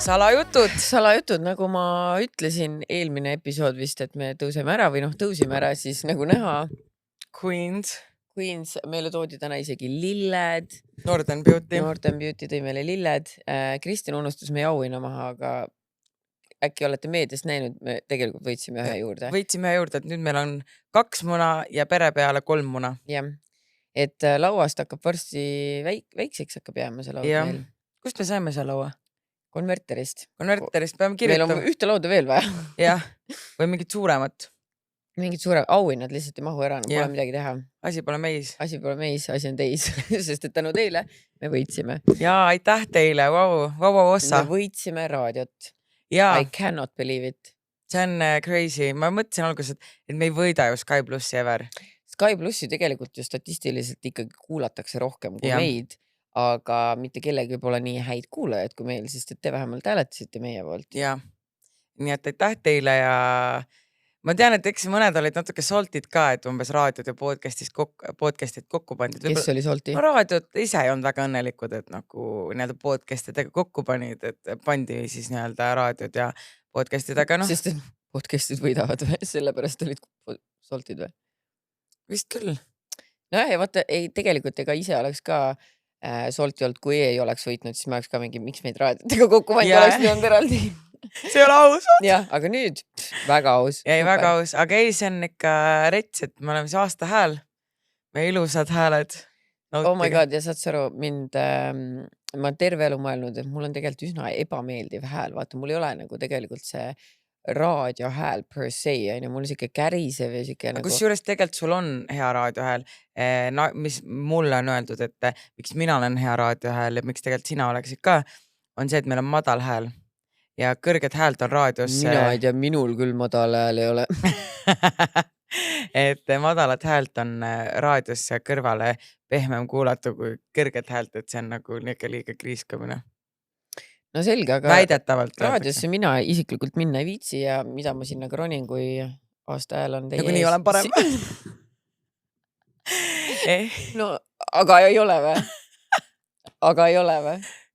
Salajutud, nagu ma ütlesin eelmine episood vist, et me tõuseme ära või tõusime ära, siis nagu näha Queens, meile toodi täna isegi lilled. Northern Beauty. Northern Beauty tõi meile lilled. Kristin unustas meie auhinna maha, aga äkki olete meediast näinud, me tegelikult võitsime ühe juurde. Võitsime ühe juurde, et nüüd meil on 2 muna ja pere peale 3 muna. Jah, et lauast hakkab varsti väikseks hakkab jääma see laud meil. Kust me saime see laua? Konverterist, peame kirjutama. Meil on ühte lauda veel vaja. Jah, või mingit suuremat. Mingid suured auhinnad lihtsalt ei mahu ära, pole midagi teha. Asi pole meis, asi on teis, sest et tänu teile me võitsime. Jaa, aitäh teile, ossa. Me võitsime raadiot. Jaa. I cannot believe it. See on crazy. Ma mõtlesin alguses, et me ei võida ju Sky Plussi ever. Sky Plussi tegelikult ju statistiliselt ikkagi kuulatakse rohkem kui meid, aga mitte kellegi pole nii häid kuulajad kui meil, sest et te vähemalt hääletasite meie poolt. Jah, nii et aitäh teile ja ma tean, et eks mõned olid natuke saltid ka, et umbes raadiod ja podcastid kokku pandid. Kes oli salti? Raadiod ise ei olnud väga õnnelikud, et nagu nii-öelda podcastidega kokku panid, et pandi siis nii-öelda raadiod ja podcastidega. Sest et podcastid võidavad või? Sellepärast olid saltid või? Vist küll. No ja vaata, tegelikult ega ise oleks ka solti olnud, kui ei oleks võitnud, siis ma oleks ka mingi, miks meid raadiotega kokku pandi, oleks nii eraldi. See ei ole aus. Jah, aga nüüd väga aus. Ei, väga aus, aga ei, see on ikka rets, et me oleme see aasta hääl. Me ilusad hääled. Oh my god, ja saad aru, ma olen terve elu mõelnud, et mul on tegelikult üsna ebameeldiv hääl. Vaata, mul ei ole nagu tegelikult see raadiohääl per se, mul on siuke kärisev ja siuke nagu... Kus juures tegelikult sul on hea raadiohääl, mis mulle on öeldud, et miks mina olen hea raadiohääl ja miks tegelikult sina oleksid ka, on see, et meil on madal hääl ja kõrged häält on raadios. Mina ei tea, minul küll madal hääl ei ole. Et madalat häält on raadios kõrvale pehmem kuulata kui kõrged häält, et see on nagu liiga kriiskamine. No selge, aga väidetavalt raadiosse mina isiklikult minna ei viitsi ja mida ma sinna ka ronin, kui aasta hääl on teie nagu nii olen parem. No, aga ei ole või?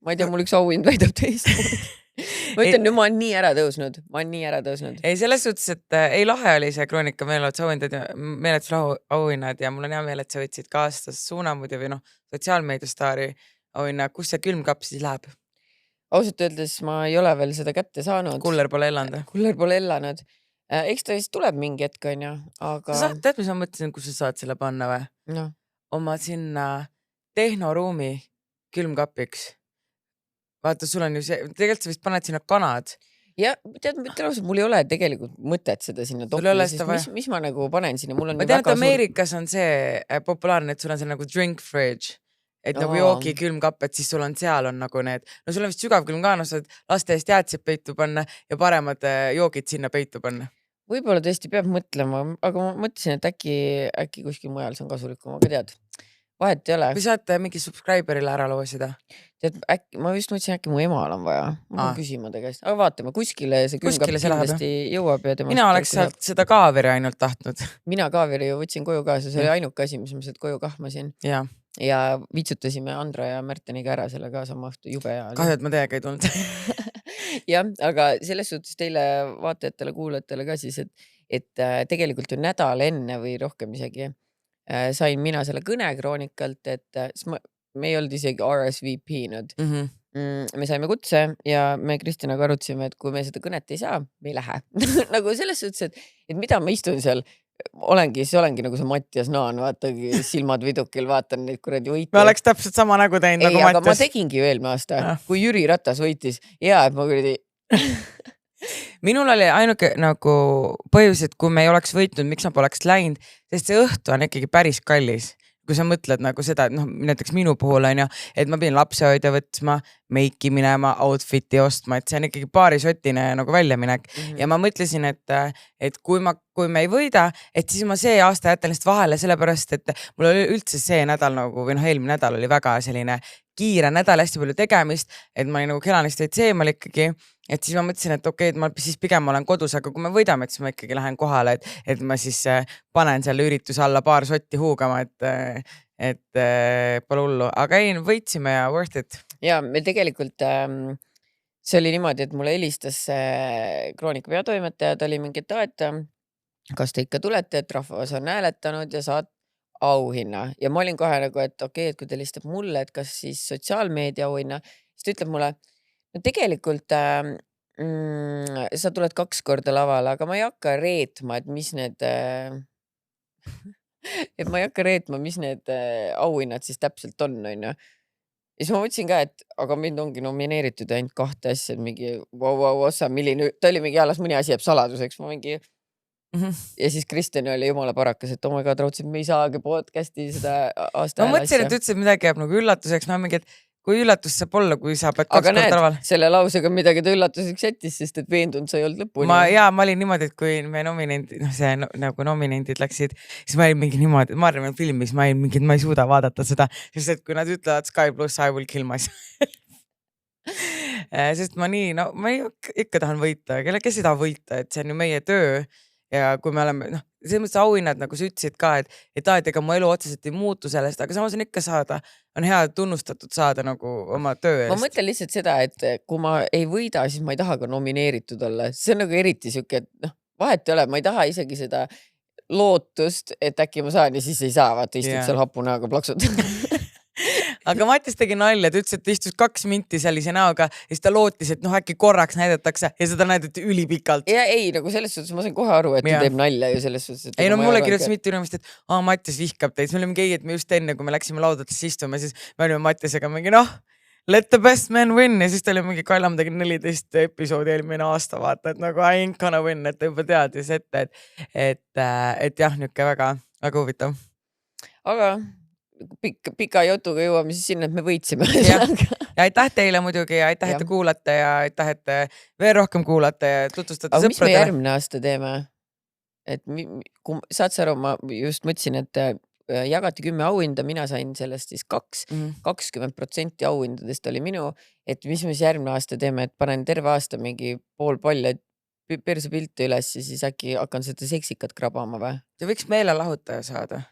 Ma ei tea, mul üks auhind väidab teist. Ma ütlen, nüüd ma olen nii ära tõusnud. Ei, selles suhtes, et ei lahe oli see Kroonika meeletusauhinnad ja mul on hea meel, et sa võtsid ka aastas Suunamudi või sotsiaalmeediastaari auhinna. Kus see külmkapp siis läheb? Ausalt öeldes ma ei ole veel seda kätte saanud. Kuller pole ellanud. Eks ta siis tuleb mingi hetk, on ju, aga... Tead, mis ma mõtlesin, kus sa saad selle panna või? No. Oma sinna tehnoruumi külmkapiks. Vaata, sul on ju see... Tegelikult sa vist paned sinna kanad. Ja tead, mul ei ole tegelikult mõtet seda sinna topile, sest mis ma nagu panen sinna? Ma tean, et Ameerikas on see populaarne, et sul on see nagu drink fridge. Et nagu joogi külmkapp, et siis sul on seal on nagu need, no sul on vist sügav külm ka, saad laste eest jäätsid peitu panna ja paremad joogid sinna peitu panna. Võib-olla tõesti peab mõtlema, aga ma mõtlesin, et äkki kuskil mujal see on kasulikum, aga tead, vahet ei ole. Või saate mingi subscriberile ära loosida? Tead, ma just mõtlesin, äkki mu emal on vaja. Ma pean küsima tegest. Aga vaatame, kuskile see külmkapp kindlasti jõuab. Mina oleks sealt seda kaaveri ainult tahtnud. Mina kaaveri ju võtsin koju kaasa, see oli ainuke asi, mis ma sealt koju kahmasin. Ja vitsutasime Andra ja Märteniga ära selle ka sama õhtu jube hea. Kahju, et ma teiega ei tulnud. Jah, aga selles suhtes teile vaatajatele, kuulajatele ka siis, et tegelikult ju nädal enne või rohkem isegi sain mina selle kõne Kroonikalt, et me ei olnud isegi RSVP-nud. Me saime kutse ja me Kristinaga arutasime, et kui me seda kõnet ei saa, me ei lähe. Nagu selles suhtes, et mida ma istun seal, olengi nagu see Mattias Naan, vaatagi silmad vidukil, vaatan neid kuradi võite. Me oleks täpselt sama nägu teinud nagu Mattias. Aga ma tegingi ju eelmine aasta, kui Jüri Ratas võitis. Ja, et ma kuradi... Minul oli ainuke nagu põhjus, et kui me ei oleks võitnud, miks ma poleks läinud, sest see õhtu on ikkagi päris kallis. Kui sa mõtled nagu seda, et näiteks minu puhul on ju, et ma pidin lapsehoidja võtma, meiki minema, outfiti ostma, et see on ikkagi paarisotine nagu väljaminek. Ja ma mõtlesin, et kui me ei võida, et siis ma see aasta jätan lihtsalt vahele, sellepärast, et mul oli üldse see nädal nagu, või eelmine nädal oli väga selline kiire nädal, hästi palju tegemist, et ma olin nagu kelanist veits eemal ikkagi, et siis ma mõtlesin, et okei, et ma siis pigem olen kodus, aga kui me võidame, et siis ma ikkagi lähen kohale, et ma siis panen selle ürituse alla paar sotti huugama, et pole hullu, aga ei, võitsime ja worth it. Ja meil tegelikult see oli niimoodi, et mulle helistas Kroonika peatoimetaja, ta oli mingi, et kas te ikka tulete, et rahvas on hääletanud ja saad auhinna. Ja ma olin kohe nagu, et okei, et kui ta helistab mulle, et kas siis sotsiaalmeedia auhinna, siis ta ütleb mulle, no tegelikult sa tuled 2 korda lavale, aga ma ei hakka reetma, et mis need et ma ei hakka reetma, mis need auhinnad siis täpselt on, onju. Ja siis ma mõtlesin ka, et aga mind ongi nomineeritud ainult 2 asja, et mingi ossa, milline, ta oli mingi alles mõni asi jääb saladuseks, ma mingi. Ja siis Kristjan oli jumala parakas, et oh my god, raudselt me ei saagi podcast'i seda aasta ma mõtlesin, et ütlesid midagi jääb nagu üllatuseks, ma mingi, et kui üllatus saab olla, kui sa pead 2 aga korda näed, laval. selle lausega midagi ta üllatuseks jättis, sest et veendunud sa ei olnud lõpuni. Ma olin niimoodi, et kui me nominendid, nagu nominendid läksid, siis ma olin mingi niimoodi, ma arvan, filmis ma olin mingi, et ma ei suuda vaadata seda, sest et kui nad ütlevad Sky Plus, I will kill myself. Sest ma ikka tahan võita, kes ei taha võita, et see on ju meie töö. Ja kui me oleme, selles mõttes auhinnad, nagu sa ütlesid ka, et ega mu elu otseselt ei muutu sellest, aga samas on ikka saada, on hea tunnustatud saada nagu oma töö eest. Ma mõtlen lihtsalt seda, et kui ma ei võida, siis ma ei taha ka nomineeritud olla. See on nagu eriti siuke, et vahet ei ole, ma ei taha isegi seda lootust, et äkki ma saan ja siis ei saa, vaata istud seal hapunäoga plaksud. Aga Mattias tegi nalja, ta ütles, et istus 2 minti sellise näoga ja siis ta lootis, et äkki korraks näidatakse ja seda näidati ülipikalt. Ja ei, nagu selles suhtes ma sain kohe aru, et ta teeb nalja ju selles suhtes. Ei mulle kirjutas mitu inimest, et Mattias vihkab teid. Me olime mingi, et me just enne, kui me läksime laudadesse istuma, siis me olime Mattiasega mingi let the best man win ja siis ta oli mingi Kallam tegi 14 episoodi eelmine aasta, vaata, et nagu I ain't gonna win, et ta juba teadis ette, et jah, niuke väga huvitav. Aga pika jutuga jõuame siis sinna, et me võitsime. Ja aitäh teile muidugi ja aitäh, et te kuulate ja aitäh, et te veel rohkem kuulate ja tutvustate sõpradele. Aga mis me järgmine aasta teeme? Et saad sa aru, ma just mõtlesin, et jagati 10 auhinda, mina sain sellest siis 2, 20% auhindadest oli minu, et mis me siis järgmine aasta teeme, et panen terve aasta mingi pool palja perse pilte üles ja siis äkki hakkan seda seksikat krabama või? See võiks meelelahutaja saada.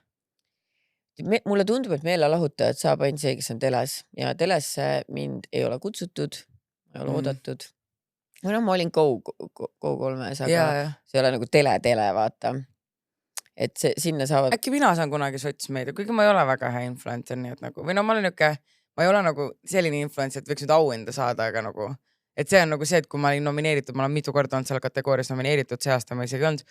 Mulle tundub, et meelelahutajad saab ainult see, kes on teles ja telesse mind ei ole kutsutud, ei ole oodatud. Või ma olin Go3-s, aga see ei ole nagu tele, vaata. Et see sinna saavad. Äkki mina saan kunagi sotsmeedia, kuigi ma ei ole väga hea influencer, nii et nagu, või ma olen niuke, ma ei ole nagu selline influencer, et võiks nüüd auhinda saada, aga nagu, et see on nagu see, et kui ma olin nomineeritud, ma olen mitu korda olnud seal kategoorias nomineeritud, see aasta ma isegi olnud,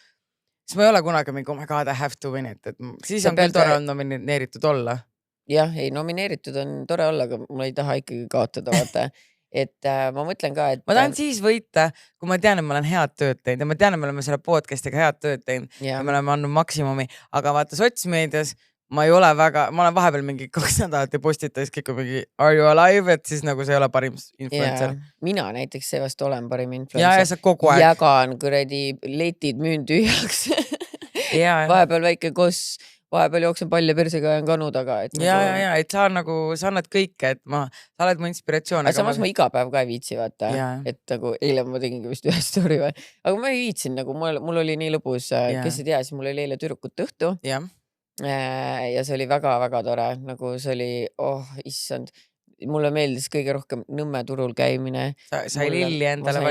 siis ma ei ole kunagi mingi, oh my god, I have to win it, et siis on küll tore on nomineeritud olla. Jah, ei, nomineeritud on tore olla, aga ma ei taha ikkagi kaotada, vaata. Et ma mõtlen ka, et ma tahan siis võita, kui ma tean, et ma olen head tööd teinud ja ma tean, et me oleme selle podcast'iga head tööd teinud ja me oleme andnud maksimumi, aga vaata sotsmeedias ma ei ole väga, ma olen vahepeal mingi 2 nädalat ja postita siis kõik on mingi are you alive, et siis nagu see ei ole parim influencer. Mina näiteks seevast olen parim influencer. Ja sa kogu aeg. Jagan kuradi letid müün tühjaks. Vahepeal väike koss. Vahepeal jooksen palja persega ja kanu taga. Et ja, et sa annad kõike, et sa oled mu inspiratsioon. Aga samas ma iga päev ka ei viitsi, vaata. Et nagu eile ma tegingi vist ühe story või. Aga ma ei viitsin, nagu mul oli nii lõbus, kes ei tea, siis mul oli eile tüdrukut õhtu. Ja see oli väga-väga tore. Nagu see oli, issand. Mulle meeldis kõige rohkem Nõmme turul käimine. Sai lilli endale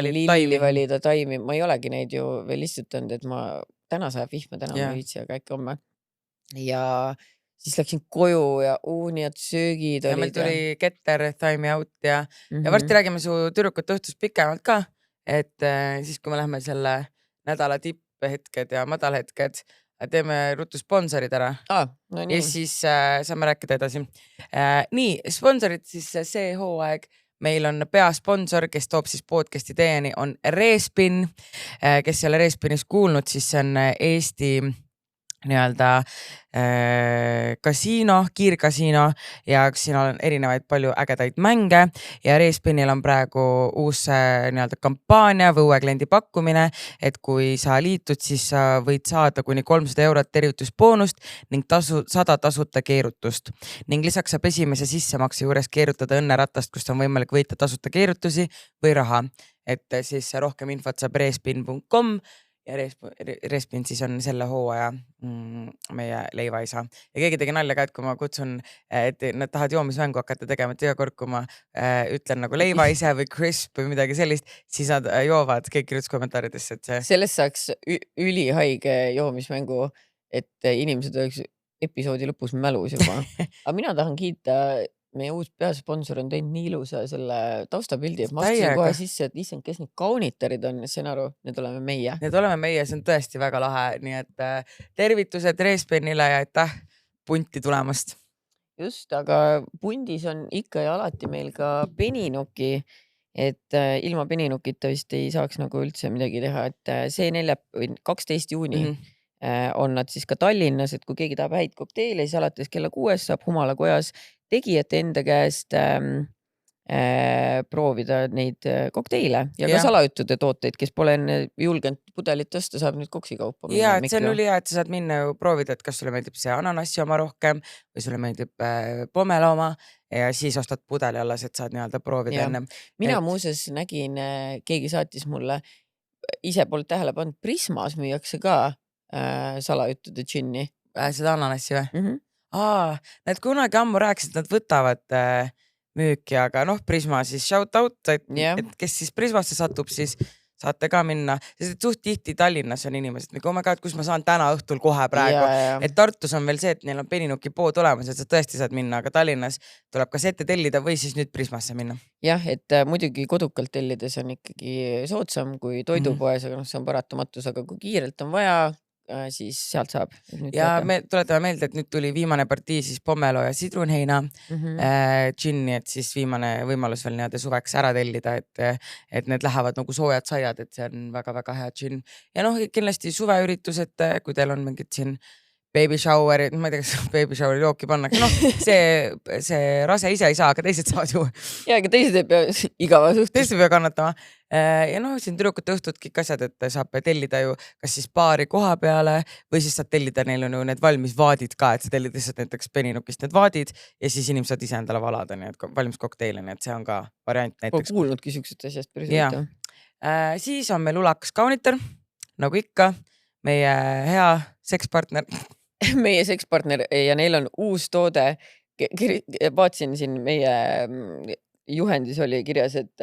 valida taimi. Ma ei olegi neid ju veel istutanud, et ma täna sajab vihma, täna ma ei viitsi, aga äkki homme. Ja siis läksin koju ja uuniad söögid olid. Ja meil tuli Keter, Time Out ja varsti räägime su tüdrukut õhtust pikemalt ka, et siis kui me lähme selle nädala tipphetked ja madalhetked, teeme rutu sponsorid ära. No nii. Ja siis saame rääkida edasi. Nii, sponsorid siis see hooaeg. Meil on peasponsor, kes toob siis podcasti teieni, on Respin. Kes ei ole Respinis kuulnud, siis see on Eesti nii-öelda kasiino, kiirkasiino ja siin on erinevaid palju ägedaid mänge ja Respinil on praegu uus nii-öelda kampaania või uue kliendi pakkumine, et kui sa liitud, siis sa võid saada kuni 300 eurot tervitusboonust ning 100 tasuta keerutust. Ning lisaks saab esimese sissemakse juures keerutada õnneratast, kust on võimalik võita tasuta keerutusi või raha. Et siis rohkem infot saab respin.com ja Respin siis on selle hooaja meie leivaisa. Ja keegi tegi nalja ka, et kui ma kutsun, et nad tahavad joomismängu hakata tegema, et iga kord, kui ma ütlen nagu leivaise või crisp või midagi sellist, siis nad joovad, kõik kirjutas kommentaaridesse, et see. Sellest saaks ülihaige joomismängu, et inimesed oleks episoodi lõpus mälus juba. Aga mina tahan kiita, meie uus peasponsor on teinud nii ilusa selle taustapildi, et ma astusin kohe sisse, et issand, kes need kaunitarid on, sain aru, need oleme meie. Need oleme meie, see on tõesti väga lahe, nii et tervitused Respinile ja aitäh punti tulemast. Just, aga pundis on ikka ja alati meil ka Peninuki, et ilma Peninukita vist ei saaks nagu üldse midagi teha, et see 12. juuni on nad siis ka Tallinnas, et kui keegi tahab häid kokteile, siis alates kella 6 saab Humalakojas tegijate enda käest proovida neid kokteile ja ka salajuttude tooteid, kes pole enne julgenud pudelit osta, saab nüüd koksikaupa. Ja, et see on üli hea, et sa saad minna ju proovida, et kas sulle meeldib see ananassi oma rohkem või sulle meeldib pomela oma ja siis ostad pudeli alles, et saad nii-öelda proovida enne. Mina muuses nägin, keegi saatis mulle, ise polnud tähele pannud, Prismas müüakse ka salajuttude džinni. Seda ananassi või? Need kunagi ammu rääkisid, nad võtavad müüki, aga Prisma siis shout out, et kes siis Prismasse satub, siis saate ka minna, sest et suht tihti Tallinnas on inimesed, oh my god, kus ma saan täna õhtul kohe praegu, et Tartus on veel see, et neil on Peninuki pood olemas, et sa tõesti saad minna, aga Tallinnas tuleb kas ette tellida või siis nüüd Prismasse minna. Jah, et muidugi kodukalt tellides on ikkagi soodsam kui toidupoes, aga see on paratamatus, aga kui kiirelt on vaja, siis sealt saab. Ja me tuletame meelde, et nüüd tuli viimane partii siis pomelo ja sidrunheina džinni, et siis viimane võimalus veel nii-öelda suveks ära tellida, et need lähevad nagu soojad saiad, et see on väga-väga hea džinn. Ja kindlasti suveüritused, kui teil on mingid siin baby shower, ma ei tea, kas baby shower jooki pannakse, see rase ise ei saa, aga teised saavad ju. Ja, aga teised ei pea igava suhtes. Teised ei pea kannatama. Ja siin tüdrukute õhtud kõik asjad, et saab tellida ju kas siis baari koha peale või siis saad tellida, neil on ju need valmis vaadid ka, et sa tellid lihtsalt näiteks Peninukist need vaadid ja siis inimesed saad ise endale valada, nii et valmis kokteile, nii et see on ka variant näiteks. Pole kuulnudki siuksed asjast päris huvitav. Siis on meil ulakas kaunitar, nagu ikka, meie hea sekspartner. Meie sekspartner ja neil on uus toode. Vaatsin siin meie juhendis oli kirjas, et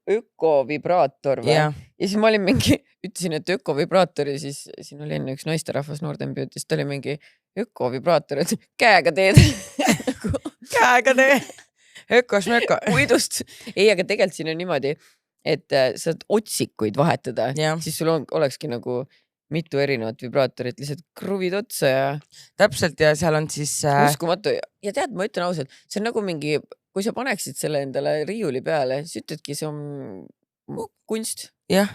ökovibraator või? Ja siis ma olin mingi, ütlesin, et ökovibraatori, siis siin oli enne üks naisterahvas Norden Beauty, siis ta oli mingi ökovibraator, et käega teed. Käega teed. Ökosmöko. Puidust. Ei, aga tegelikult siin on niimoodi, et saad otsikuid vahetada, siis sul olekski nagu mitu erinevat vibraatorit, lihtsalt kruvid otsa ja... Täpselt ja seal on siis... Uskumatu. Ja tead, ma ütlen ausalt, see on nagu mingi, kui sa paneksid selle endale riiuli peale, siis ütledki, see on kunst. Jah.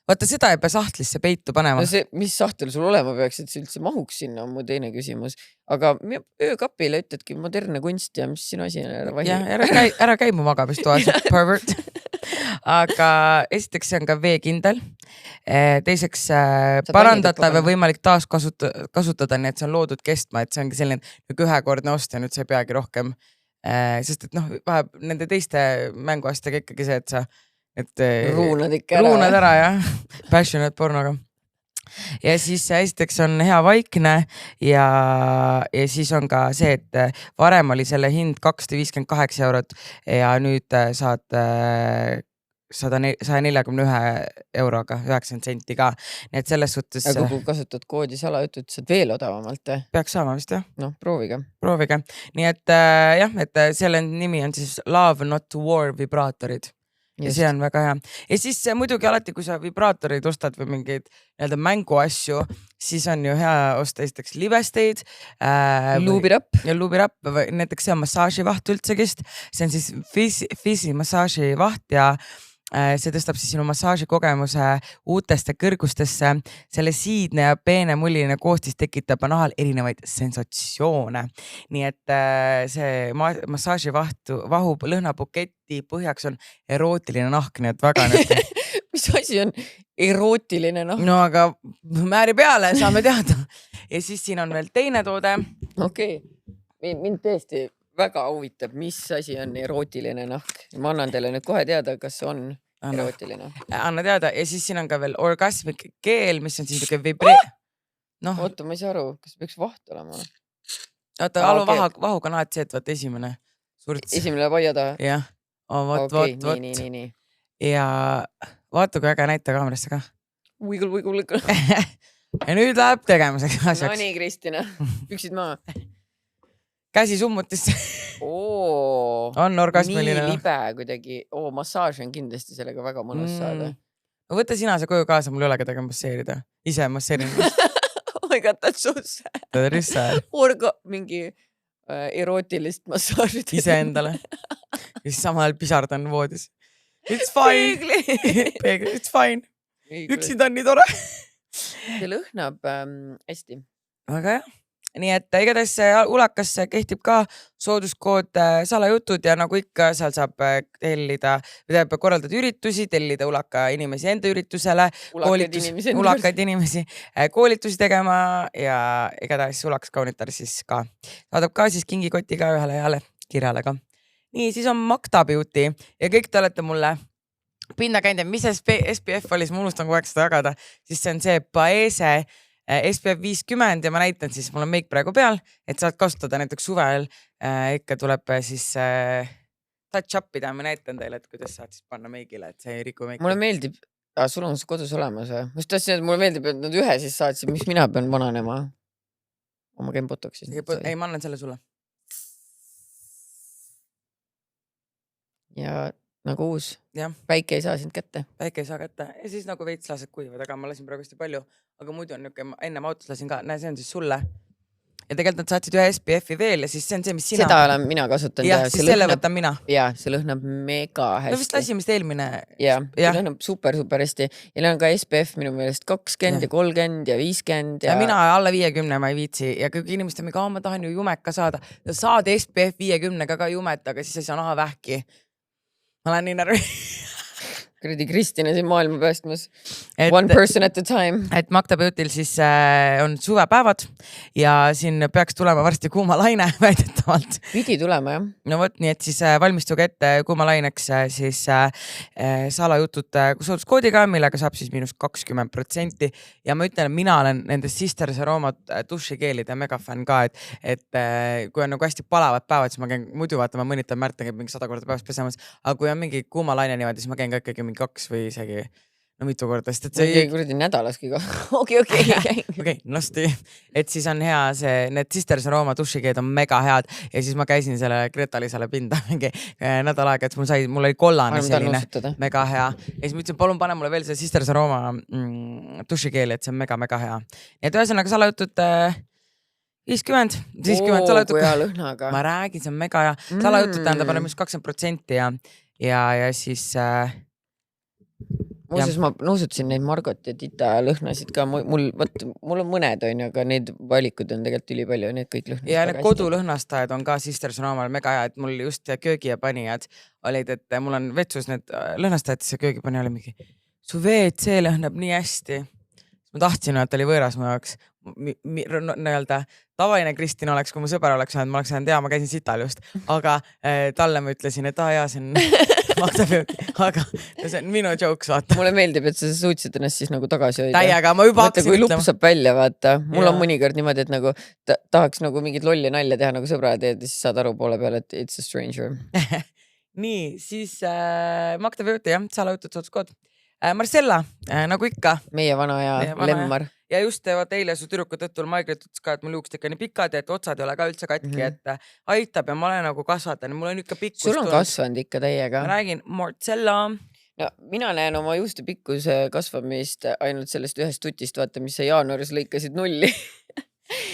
Vaata, seda ei pea sahtlisse peitu panema. No see, mis sahtel sul olema peaks, et see üldse mahuks sinna, on mu teine küsimus. Aga öökapile ütledki moderne kunst ja mis sinu asi on? Ära käi mu magamistoas, pervert. Aga esiteks see on ka veekindel. Teiseks parandatav ja võimalik taas kasutada, nii et see on loodud kestma, et see ongi selline ühekordne ost ja nüüd see ei peagi rohkem. Sest et nende teiste mänguastega ikkagi see, et sa ruunad ära ja passionate pornoga. Ja siis esiteks on hea vaikne ja siis on ka see, et varem oli selle hind 258 eurot ja nüüd saad 141 euroga 90 senti ka. Nii et selles suhtes... Aga kui kasutad koodi salajutud, saad veel odavamalt. Peaks saama vist, jah. No, proovige. Nii et et selle nimi on siis Love Not War vibraatorid. Ja see on väga hea. Ja siis muidugi alati, kui sa vibraatoreid ostad või mingeid mänguasju, siis on ju hea osta esiteks livesteid. Luubirapp või näiteks see on massaaživaht üldsegist. See on siis Fizzy massaaživaht ja see tõstab siis sinu massaaži kogemuse uuteste kõrgustesse. Selle siidne ja peene mulline koostis tekitab nahal erinevaid sensatsioone. Nii et see massaaživahu lõhnabuketi põhjaks on erootiline nahk, nii et väga Mis asi on erootiline nahk? No aga määri peale, saame teada. Ja siis siin on veel teine toode. Okei. Mind tõesti väga huvitab, mis asi on erootiline nahk. Ma annan teile nüüd kohe teada, kas on. erootiline. Anna teada ja siis siin on ka veel orgasmic keel, mis on siis niisugune noh, Oota, ma ei saa aru, kas peaks vaht olema? oota, Alo vahuga on alati see, et vaat esimene surts. Esimene vaia taha? Jah, vot. Nii. Ja vaata, kui äge näita kaamerasse ka. Wiggle. Ja nüüd läheb tegemiseks asjaks. No nii, Kristina, püksid maa. Käsi summutisse. On orgasmiline. Nii libe kuidagi. Massaaž on kindlasti sellega väga mõnus saada. Võta sina see koju kaasa, mul ei ole kedagi masseerida. Ise masseerin. Oh my god, that's so sad. That is sad. Mingi erootilist massaaži. Ise endale. Ja siis samal pisardan voodis. It's fine. Peegli. It's fine. Üksid on nii tore. See lõhnab hästi. Aga jah. Nii et igatahes Ulakas kehtib ka sooduskood salajutud ja nagu ikka seal saab tellida, korraldada üritusi, tellida Ulaka inimesi enda üritusele, ulakaid inimesi koolitusi tegema ja igatahes Ulakas Kaunitar siis ka saadab ka siis kingikoti ka ühele heale kirjale ka. Nii, siis on Magda Beauty ja kõik te olete mulle pinda käinud, mis SPF oli, ma unustan kogu aeg seda jagada, siis see on see Paese SPF 50 ja ma näitan siis, mul on meik praegu peal, et saad kasutada näiteks suvel, ikka tuleb siis touch up'ida, ma näitan teile, et kuidas saad siis panna meigile, et see ei riku meiki. Mulle meeldib, sul on see kodus olemas või? Ma just tahtsin, et mulle meeldib, et nad ühe siis saatsid, miks mina pean vananema? Ma käin botoxis. Ei, ma annan selle sulle. Ja nagu uus. Ja. Päike ei saa sind kätte. Päike ei saa kätte. Ja siis nagu veits lased kuivad, aga ma lasin praegu hästi palju. Aga muidu on niuke, ennem autos lasin ka, näe, see on siis sulle. Ja tegelikult nad saatsid ühe SPF-i veel ja siis see on see, mis sina... Seda olen mina kasutanud. Ja siis selle võtan mina. Ja, see lõhnab mega hästi. Me vist lasime seda eelmine... Ja, see lõhnab super hästi. Ja neil on ka SPF minu meelest 20 ja 30 ja 50. Ja mina alla 50 ma ei viitsi. Ja kõik inimesed on mingi, ma tahan ju jumeka saada. Saad SPF 50 ka jumet, aga siis ei saa naha vähki. Ma olen nii närvi. Kuradi Kristina siin maailma päästmas. One person at a time. Et Magda Beautyl siis on suvepäevad ja siin peaks tulema varsti kuumalaine väidetavalt. Pidi tulema, jah. No võt, nii et siis valmistuge ette kuumalaineks siis salajutud sooduskoodiga, millega saab siis -20%. Ja ma ütlen, mina olen nendest Sisters Aroma dušikeelide megafänn ka, et kui on nagu hästi palavad päevad, siis ma käin, muidu vaata, ma mõnitan Märta käib mingi 100 korda päevast pesemas, aga kui on mingi kuumalaine niimoodi, siis ma käin ka ikkagi 2 või isegi mitu korda, sest et see ei kuradi nädalaski ka. Okei. Nosti. Et siis on hea see, need Sisters Aroma dušikeed on mega head ja siis ma käisin selle Greta-Lisale pinda mingi nädal aega, et mul oli kollane selline mega hea. Ja siis ma ütlesin, palun pane mulle veel see Sisters Aroma dušikeeli, et see on mega hea. Ja et ühesõnaga salajutud 50 salajutud. Kui hea lõhnaga. Ma räägin, see on mega hea. Salajutud tähendab on 20% ja siis... Muuseas, ma nuusutasin neid Margot ja Tita lõhnasid ka. Mul on mõned, aga need valikud on tegelikult üli palju ja need kõik lõhnasid. Ja need kodulõhnastajad on ka Sisters Aromal mega hea, et mul just köögi ja panijad olid, et mul on vetsus need lõhnastajad, see köögipanija oli mingi, su WC lõhnab nii hästi. Ma tahtsin, et oli võõras mu jaoks. Nii-öelda tavaline Kristina oleks, kui mu sõber oleks saanud, ma oleks saanud, ma käisin sital just, aga talle ma ütlesin, et see on Magda Beauty, aga see on minu jokes, vaata. Mulle meeldib, et sa suutsid ennast siis nagu tagasi hoida. Täiega, ma juba hakkasin ütlema. Kui lupp saab välja, vaata. Mul on mõnikord niimoodi, et nagu tahaks nagu mingit lolli nalja teha nagu sõbrad ja siis saad aru poole peale, et it's a stranger. Nii, siis Magda Beauty, jah, salajutud sooduskood. Marcella, nagu ikka. Meie vana ja lemmar. Ja just vaat eile su tüdruku tõttul Maigret ütles ka, et mul juuksed ikka nii pikad ja et otsad ei ole ka üldse katki, et aitab ja ma olen nagu kasvatan. Mul on ikka pikkus. Sul on kasvanud ikka täiega. Ma räägin, Marcella. No, mina näen oma juuste pikkuse kasvamist ainult sellest ühest tutist, vaata, mis sa jaanuaris lõikasid 0.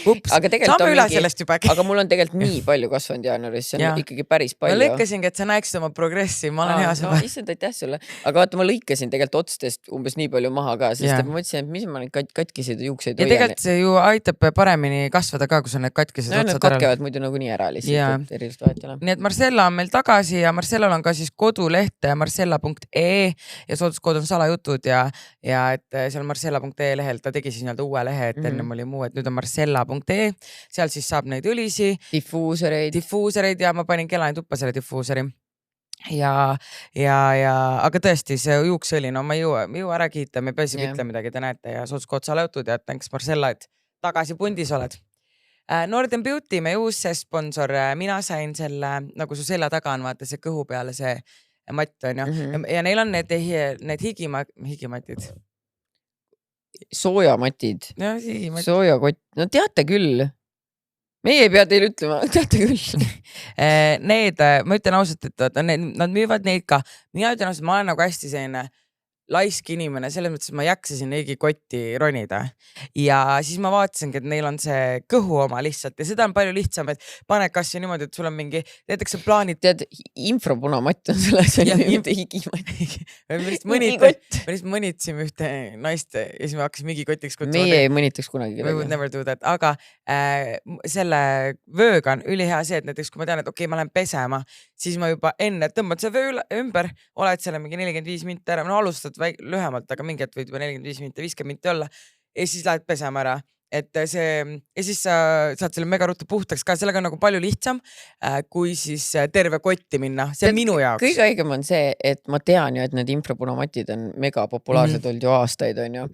Ups, saame üle sellest juba äkki. Aga mul on tegelikult nii palju kasvanud jaanuaris, see on ikkagi päris palju. Ma lõikasingi, et sa näeksid oma progressi, ma olen hea sõber. Issand, aitäh sulle. Aga vaata, ma lõikasin tegelikult otstest umbes nii palju maha ka, sest ma mõtlesin, et mis ma neid katkiseid juukseid hoian. Ja tegelikult see ju aitab paremini kasvada ka, kui sa need katkised otsad ära. Nad katkevad muidu nagu nii ära lihtsalt, erilist vahet ei ole. Nii et Marcella on meil tagasi ja Marcellal on ka siis koduleht marcella.ee ja sooduskood on salajutud ja et seal marcella.ee lehel ta tegi siis nii-öelda uue lehe, et ennem oli muu, et nüüd on marcella.ee, seal siis saab neid õlisi, diffuusereid ja ma panin Kelani tuppa selle diffuuseri. aga tõesti see juuksõli, no ma ei jõua ära kiita, me peaasi Jah. ütle midagi, te näete ja Sootskood saleutud ja thanks Marcella, et tagasi pundis oled. Northern Beauty, meie uus sponsor, mina sain selle, nagu su selja taga on, vaata see kõhu peale see matt on ju. Ja neil on need higimatid. Soojamatid, jah, higimatid. soojakott, no teate küll. Meie ei pea teile ütlema, teate küll. Need, ma ütlen ausalt, et nad müüvad neid ka. Mina ütlen ausalt, ma olen nagu hästi selline laisk inimene, selles mõttes, et ma jaksasin neigi kotti ronida. Ja siis ma vaatasingi, et neil on see kõhu oma lihtsalt ja seda on palju lihtsam, et pane kas ja niimoodi, et sul on mingi, näiteks sa plaanid. Tead, infrapunamatt on selle asja nimi, mitte higimatt. Me lihtsalt mõnitsime ühte naist ja siis me hakkasime higikotiks kutsuma. Meie ei mõnitaks kunagi. We would never do that, aga selle vööga on ülihea see, et näiteks kui ma tean, et okei, ma lähen pesema, siis ma juba enne tõmbad see vöö ümber, oled selle mingi 45 minti ära, no alustad lühemalt, aga mingi hetk võid juba 45 minti, 50 minti olla ja siis lähed pesema ära. Et see ja siis sa saad selle mega ruttu puhtaks ka, sellega on nagu palju lihtsam kui siis terve kotti minna, see on minu jaoks. Kõige õigem on see, et ma tean ju, et need infrapunamatid on mega populaarsed olnud ju aastaid, on ju.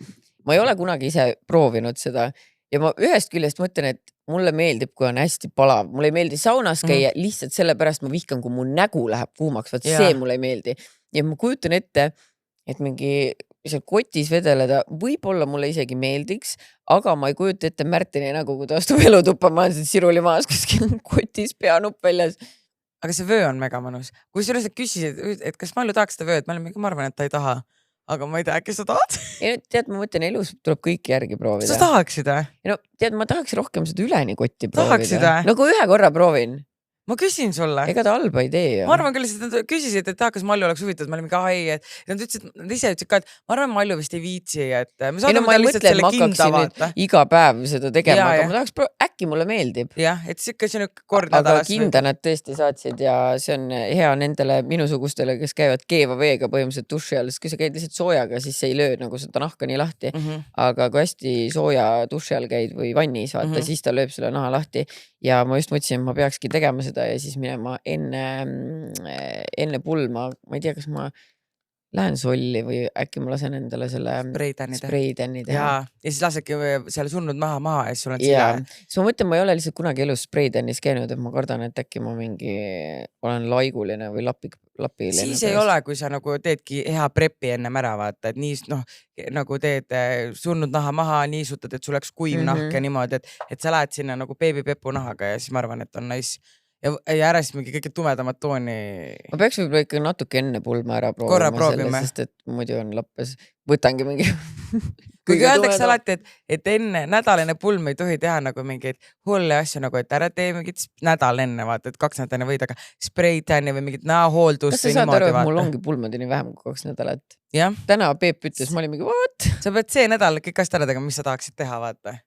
Ma ei ole kunagi ise proovinud seda ja ma ühest küljest mõtlen, et mulle meeldib, kui on hästi palav. Mulle ei meeldi saunas käia, lihtsalt sellepärast ma vihkan, kui mu nägu läheb kuumaks, vaat see mulle ei meeldi. Ja ma kujutan ette, et mingi seal kotis vedeleda, võib-olla mulle isegi meeldiks, aga ma ei kujuta ette Märtini nägu, kui ta astub elutuppa, ma olen siruli maas kuskil kotis peanupp väljas. Aga see vöö on mega mõnus. Kui sa üles küsisid, et kas Mallu tahaks seda vööd, ma arvan, et ta ei taha. Aga ma ei tea, äkki sa tahad? Tead, ma mõtlen, elus tuleb kõik järgi proovida. Sa tahaksid, või? No, tead, ma tahaks rohkem seda üleni kotti proovida. Tahaksid, või? Nagu ühe korra proovin. Ma küsin sulle. Ega ta halba ei tee. Ma arvan küll, et nad küsisid, et kas Mallu oleks huvitatud, ma olin mingi ai, et nad ise ütlesid ka, et ma arvan, Mallu vist ei viitsi, et me saadame ta lihtsalt selle kinda vaata. Iga päev seda tegema, aga ma tahaks äkki mulle meeldib. Jah, et siuke kord nädalas. Aga kinda nad tõesti saatsid ja see on hea nendele minusugustele, kes käivad keeva veega põhimõtteliselt duši all, kui sa käid lihtsalt soojaga, siis see ei löö nagu seda nahka nii lahti. Aga kui hästi sooja duši all käid või vannis, vaata, siis ta lööb selle naha lahti. Ja ma just mõtlesin, et ma peakski tegema seda ja siis minema enne pulma, ma ei tea, kas ma lähen solli või äkki ma lasen endale selle spreitänni teha. Ja siis lasedki selle surnud maha ja siis sul on sile. Siis ma mõtlen, ma ei ole lihtsalt kunagi elus spreitännis käinud, et ma kardan, et äkki ma mingi olen laiguline või lapiline. Siis ei ole, kui sa nagu teedki hea prepi ennem ära vaata, et nii nagu teed surnud naha maha, niisutad, et sul oleks kuiv nahk ja niimoodi, et sa lähed sinna nagu beebipepu nahaga ja siis ma arvan, et on nice. Ja ära siis mingi kõige tumedamat tooni. Ma peaks võib-olla ikka natuke enne pulma ära proovima selle, sest et muidu on lappes. Võtangi mingi kui öeldakse alati, et enne nädal enne pulm ei tohi teha nagu mingeid hulle asju, nagu et ära tee mingit nädal enne, vaata, et 2 nädal enne võid, aga spreitänni või mingit näohooldust. Kas sa saad aru, et mul ongi pulmadeni vähem kui 2 nädalat? Ja. Täna Peep ütles, ma olin mingi, what? Sa pead see nädal kõik asjad ära tegema, mis sa tahaksid teha, vaata.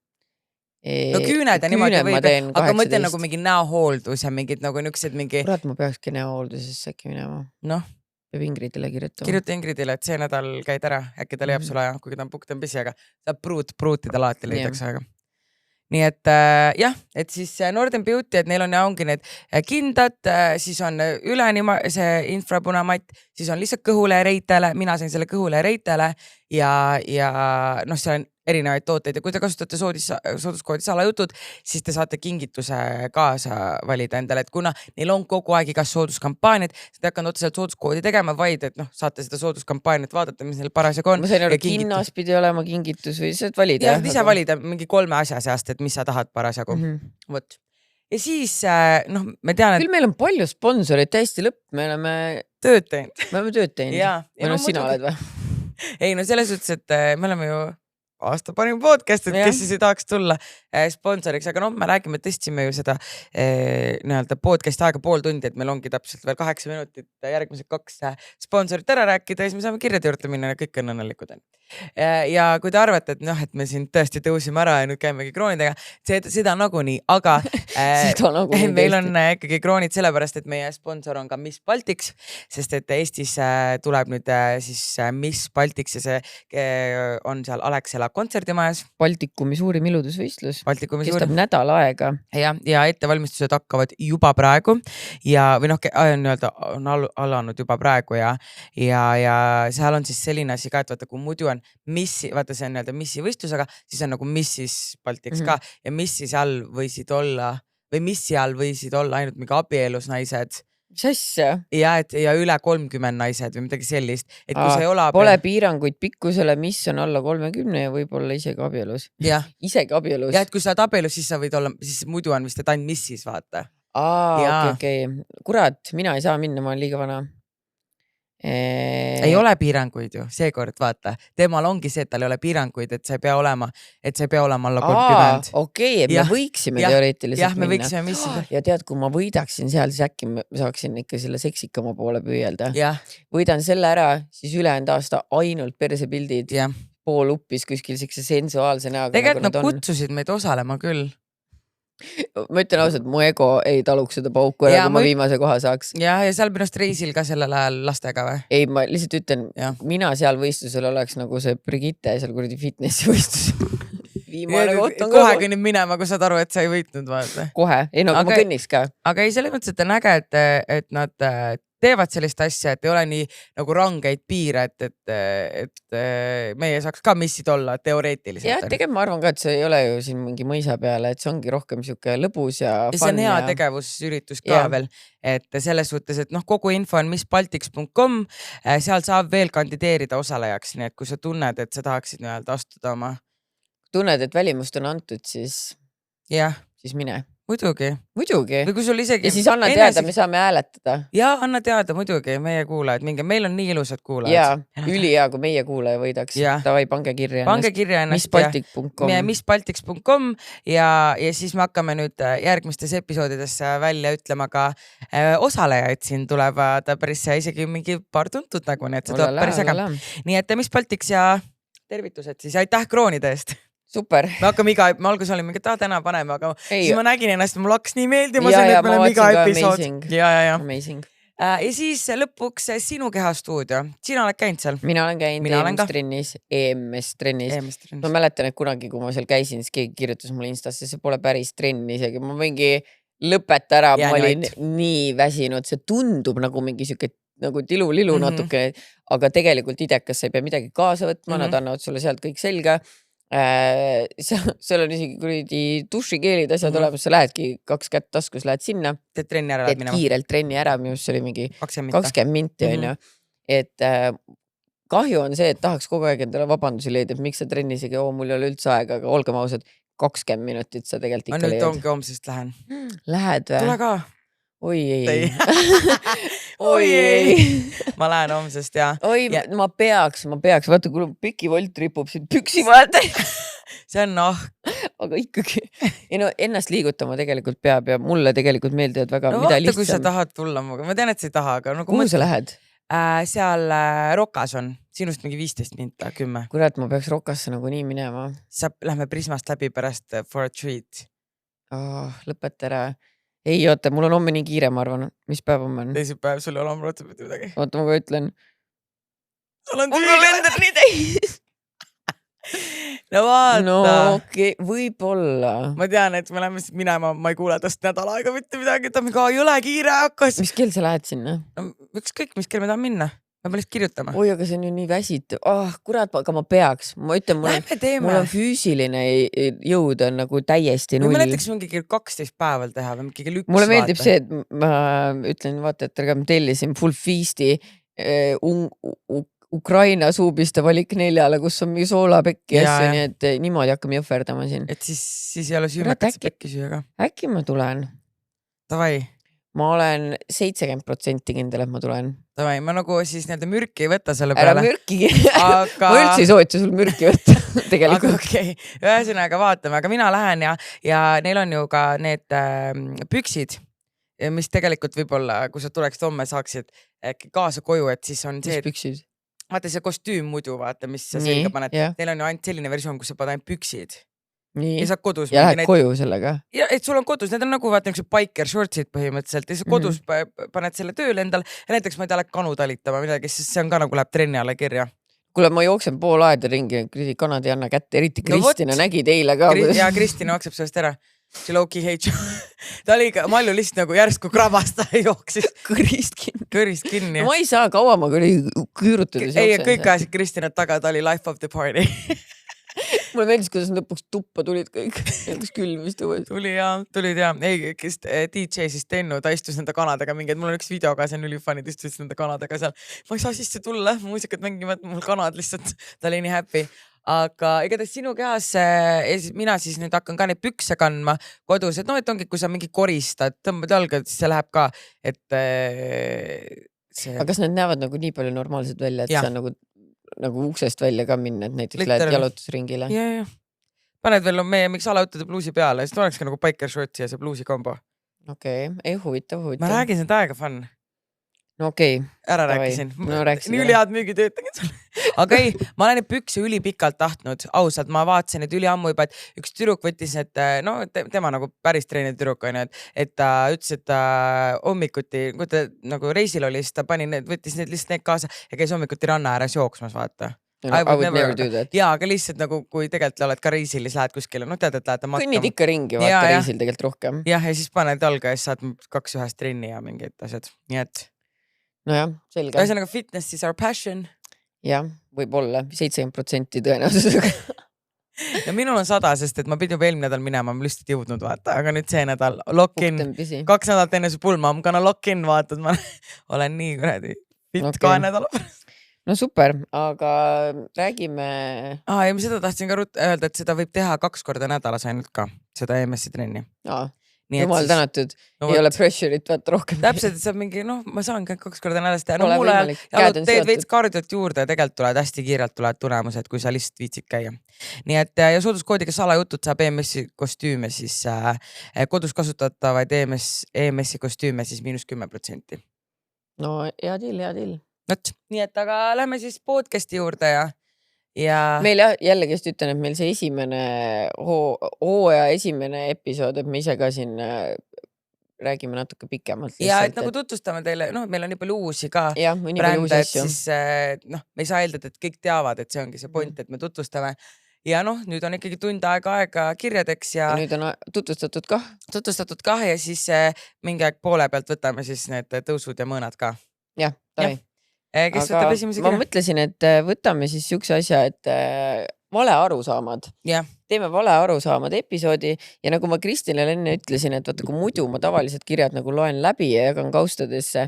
No küüned ja niimoodi võib, aga ma ütlen nagu mingi näohooldus ja mingid nagu niuksed mingi. Kurat, ma peakski näohooldusesse äkki minema. Noh. Peab Ingridile kirjutama. Kirjuta Ingridile, et see nädal käid ära, äkki ta leiab sulle aja, kuigi ta on pukten pisi, aga saab pruutida laati leidaks aega. Nii et jah, et siis Northern Beauty, et neil ongi need kindad, siis on üleni see infrapunamatt, siis on lihtsalt kõhule ja reitele, mina sain selle kõhule ja reitele ja noh, see on erinevaid tooteid ja kui te kasutate sooduskoodi salajutud, siis te saate kingituse kaasa valida endale, et kuna neil on kogu aeg igas sooduskampaaniad, sa te hakanud otseselt sooduskoodi tegema, vaid et noh, saate seda sooduskampaaniat vaadata, mis neil parasjagu on. Ma sain aru, kinnas pidi olema kingitus või saad valida? Ja ise valida mingi 3 asja seast, et mis sa tahad parasjagu. Vot. Ja siis noh, me tean, et küll meil on palju sponsoreid, täiesti lõpp, me oleme tööd teinud. Me oleme tööd teinud. Või no sina oled või? Ei, no selles suhtes, et me oleme ju aasta parim podcast, et kes siis ei tahaks tulla sponsoriks, aga noh, me räägime, tõstsime ju seda nii-öelda podcast aega pool tundi, et meil ongi täpselt veel 8 minutit järgmised 2 sponsorit ära rääkida ja siis me saame kirjade juurde minna ja kõik on õnnelikud. Ja kui te arvate, et noh, et me siin tõesti tõusime ära ja nüüd käimegi kroonidega, seda nagunii, aga meil on ikkagi kroonid sellepärast, et meie sponsor on ka Miss Baltics, sest et Eestis tuleb nüüd siis Miss Baltics ja see on seal Alexela kontserdimajas. Baltikumi suurim iludusvõistlus. Baltikumi kestab nädal aega. Ja ettevalmistused hakkavad juba praegu ja või noh, on alanud juba praegu ja seal on siis selline asi ka, et vaata, kui muidu on missi, vaata see on nii-öelda missi võistlus, aga siis on nagu missis Baltics ka ja missis all võisid olla või missi all võisid olla ainult mingi abielus naised. Mis asja? Ja üle 30 naised või midagi sellist. Et kui sa ei ole pole piiranguid pikkusele, mis on alla 30 ja võib-olla isegi abielus. Ja. Isegi abielus. Ja, et kui sa oled abielus, siis sa võid olla, siis muidu on vist, et ainult missis, vaata. Okei. Kurat, mina ei saa minna, ma olen liiga vana. Ei ole piiranguid ju, seekord vaata. Temal ongi see, et tal ei ole piiranguid, et sa ei pea olema alla 30. Okei, et me võiksime teoreetiliselt minna. Me võiksime missis. Ja tead, kui ma võidaksin seal, siis äkki ma saaksin ikka selle seksikama poole püüelda. Võidan selle ära, siis ülejäänud aasta ainult persepildid. Pool uppis kuskil siukse sensuaalse näoga. Tegelikult nad kutsusid meid osalema küll. Ma ütlen ausalt, mu ego ei taluks seda pauku ära, kui ma viimase koha saaks. Ja seal minust reisil ka sellel ajal lastega või? Ei, ma lihtsalt ütlen, mina seal võistlusel oleks nagu see Brigitte seal kuradi fitnessi võistlus. Viimane koht on kohe kõnnib minema, kui saad aru, et sa ei võitnud vaata. Kohe, ei no, aga ma kõnniks ka. Aga ei, selles mõttes, et on äge, et nad teevad sellist asja, et ei ole nii nagu rangeid piire, et meie saaks ka missid olla teoreetiliselt. Ja tegelikult ma arvan ka, et see ei ole ju siin mingi mõisa peale, et see ongi rohkem siuke lõbus ja fun. See on hea tegevusüritus ka veel, et selles suhtes, et kogu info on missbaltics.com, seal saab veel kandideerida osalejaks, nii et kui sa tunned, et sa tahaksid nii-öelda astuda oma. Tunned, et välimust on antud, siis mine. Muidugi. Või kui sul isegi... Ja siis anna teada, me saame hääletada. Ja anna teada, muidugi, meie kuulajad. Meil on nii ilusad kuulajad. Ja, ülihea, kui meie kuulaja võidaks. Tavai, pange kirja ennast. Missbaltics.com. Missbaltics.com ja siis me hakkame nüüd järgmistes episoodides välja ütlema ka osalejaid. Siin tulevad päris isegi mingi paar tuntud nagu, nii et see tuleb päris äge. Nii et Missbaltics ja tervitused siis. Aitäh kroonide eest! Super. Me hakkame me alguses olime mingi, täna paneme, aga siis ma nägin ennast, mul hakkas nii meeldima, et me oleme iga episood. Amazing. Ja siis lõpuks Sinu Keha stuudio. Sina oled käinud seal? Mina olen käinud EMS-trennis. Ma mäletan, et kunagi, kui ma seal käisin, siis keegi kirjutas mulle Instasse, see pole päris trenn isegi. Ma mingi lõpeta ära, ma olin nii väsinud. See tundub nagu mingi siuke nagu tilu-lilu natuke, aga tegelikult idekas sa ei pea midagi kaasa võtma, nad annavad sulle sealt kõik selga. Seal on isegi kuridi dušikeelid asjad olemas, sa lähedki 2 kätt taskus, lähed sinna. Teed trenni ära minema. Kiirelt trenni ära, minu see oli mingi 20 minti. Et kahju on see, et tahaks kogu aeg endale vabandusi leida, et miks sa trennis ei käi, mul ei ole üldse aega, aga olgem ausad, 20 minutit sa tegelikult ikka leiad. Ma nüüd ongi homsest lähen. Lähed või? Tule ka. Oi ei. Ma lähen homsest ja. Oi, ma peaks, vaata, kui pikivolt ripub siin püksi vaata. See on Aga ikkagi. Ei no, ennast liigutama tegelikult peab ja mulle tegelikult meeldivad väga mida lihtsam. Kui sa tahad tulla, ma tean, et sa ei taha, aga kuhu sa lähed? Seal Rokas on, sinust mingi 15 minta, 10. Kurat, ma peaks Rokasse nagu nii minema. Lähme Prismast läbi pärast for a treat. Lõpeta ära. Ei, oota, mul on homme nii kiire, ma arvan. Mis päev on? Teisipäev, sul ei ole homme otsapidi midagi. Oota, ma ka ütlen. Sul on kalender nii täis. No vaata. No okei, võib-olla. Ma tean, et me läheme minema, ma ei kuule tast nädal aega mitte midagi, ta mingi, ei ole kiire hakkas. Mis kell sa lähed sinna? Ükskõik, mis kell me tahan minna. Ma pean lihtsalt kirjutama. Oi, aga see on ju nii väsitu. Kurat, aga ma peaks. Ma ütlen, mul on füüsiline jõud on nagu täiesti null. Ma näiteks mingi 12 päeval teha või mingi kell 1 mulle meeldib see, et ma ütlen, vaata, et ma tellisin Full Feasti Ukraina suupiste valik 4, kus on mingi soolapekki asju, nii et niimoodi hakkame jõhverdama siin. Et siis ei ole süümekat see pekki süüaga. Äkki ma tulen? Tavai. Ma olen 70% kindel, et ma tulen. Tavai, ma nagu siis nii-öelda mürki ei võtta selle peale. Ära mürkigi. Ma üldse ei soovita sul mürki võtta tegelikult. Aga okei. Ühesõnaga vaatame, aga mina lähen ja neil on ju ka need püksid, mis tegelikult võib-olla, kui sa tuleksid homme, saaksid kaasa koju, et siis on see... Mis püksid? Vaata see kostüüm muidu, vaata, mis sa selga paned. Neil on ju ainult selline versioon, kus sa paned ainult püksid. Nii. Ja sa kodus ja lähed koju sellega. Ja et sul on kodus, need on nagu vaata biker shortsid põhimõtteliselt ja sa kodus paned selle tööle endal ja näiteks ma ei tea, kanu talitama midagi, sest see on ka nagu läheb trenni alla kirja. kuule, ma jooksen pool aeda ringi, kanad ei anna kätte, eriti Kristina nägi teile ka. Ja Kristina maksab sellest ära. See Loki hate ta oli ka, Malju lihtsalt nagu järsku krabasta jooksis. Kõrist kinni. No, ma ei saa kaua, ma küll küürutades jooksen. Ei, kõik ajasid Kristinat taga, ta oli life of the party. Mulle meeldis, kuidas lõpuks tuppa tulid kõik. Näiteks külmist õues. Tulid ja. Ei, kes DJ siis Tennu, ta istus nende kanadega mingi, et mul on üks video ka, see on ülifanid, istus nende kanadega seal. Ma ei saa sisse tulla, muusikat mängivad, mul kanad lihtsalt, ta oli nii happy. Aga igatahes sinu kehas, mina siis nüüd hakkan ka neid pükse kandma kodus, et no, et ongi, kui sa mingi koristad, tõmbad jalga, siis see läheb ka, et see... Aga kas need näevad nagu nii palju normaalsed välja, et sa nagu uksest välja ka minna, et näiteks lähed jalutusringile? Ja. Paned veel meie miks alaõutude bluusi peale, siis olekski nagu biker shortsi ja see bluusi kombo. Okei, ei huvitav. Ma räägin seda aega fun. No okei. Ära rääkisin. No rääkisin. Nii ülihead müügitööd tegin sulle. Aga ei, ma olen neid pükse ülipikalt tahtnud, ausalt, ma vaatasin, et üliammu juba, et üks tüdruk võttis, et no tema nagu päris treenid tüdruk on, et ta ütles, et ta hommikuti, kui ta nagu reisil oli, siis ta võttis lihtsalt need kaasa ja käis hommikuti ranna ääres jooksmas, vaata. I would never do that. Jaa, aga lihtsalt nagu, kui tegelikult oled ka reisil, siis lähed kuskile, no tead, et lähed matkama. Kõnnid ikka ringi, vaata reisil tegelikult rohkem. Jah, ja siis paned jalga ja siis saad 2 trenni ja mingid asjad. Nii et... Nojah, selge. Ühesõnaga fitness is our passion. Jah, võib olla 70% tõenäosusega. Ja minul on 100, sest et ma pidin juba eelmine nädal minema, ma lihtsalt jõudnud vaata, aga nüüd see nädal lock in. 2 nädalat enne su pulma, ma kannan lock in, vaatad, ma olen nii kuradi fit 2 nädala pärast. No super, aga räägime... ja ma seda tahtsin ka öelda, et seda võib teha 2 korda nädalas ainult ka, seda EMS-i trenni. Jumal tänatud, ei ole pressure'it, vaata rohkem. Täpselt, et saab mingi, ma saan 2 korda nädalas teha. No mul ajal teed veits kaardiot juurde ja tegelikult tulevad hästi kiirelt tulevad tulemused, kui sa lihtsalt viitsid käia. Nii et ja sooduskoodiga salajutud saab EMS-i kostüüme siis kodus kasutatavaid EMS-i kostüüme siis -10%. No hea till. Nii et aga lähme siis podcasti juurde ja... Meil jällegi just ütlen, et meil see esimene hooaja esimene episood, et me ise ka siin räägime natuke pikemalt. Ja et nagu tutvustame teile, meil on nii palju uusi ka brände, et siis me ei saa eeldada, et kõik teavad, et see ongi see point, et me tutvustame. Ja nüüd on ikkagi tund aega kirjadeks ja nüüd on tutvustatud kah. Tutvustatud kah ja siis mingi aeg poole pealt võtame siis need tõusud ja mõõnad ka. Jah, tai. Kes võtab esimese kirja? Ma mõtlesin, et võtame siis siukse asja, et vale arusaamad. Teeme vale arusaamad episoodi ja nagu ma Kristinale enne ütlesin, et vaata, kui muidu ma tavaliselt kirjad nagu loen läbi ja jagan kaustadesse,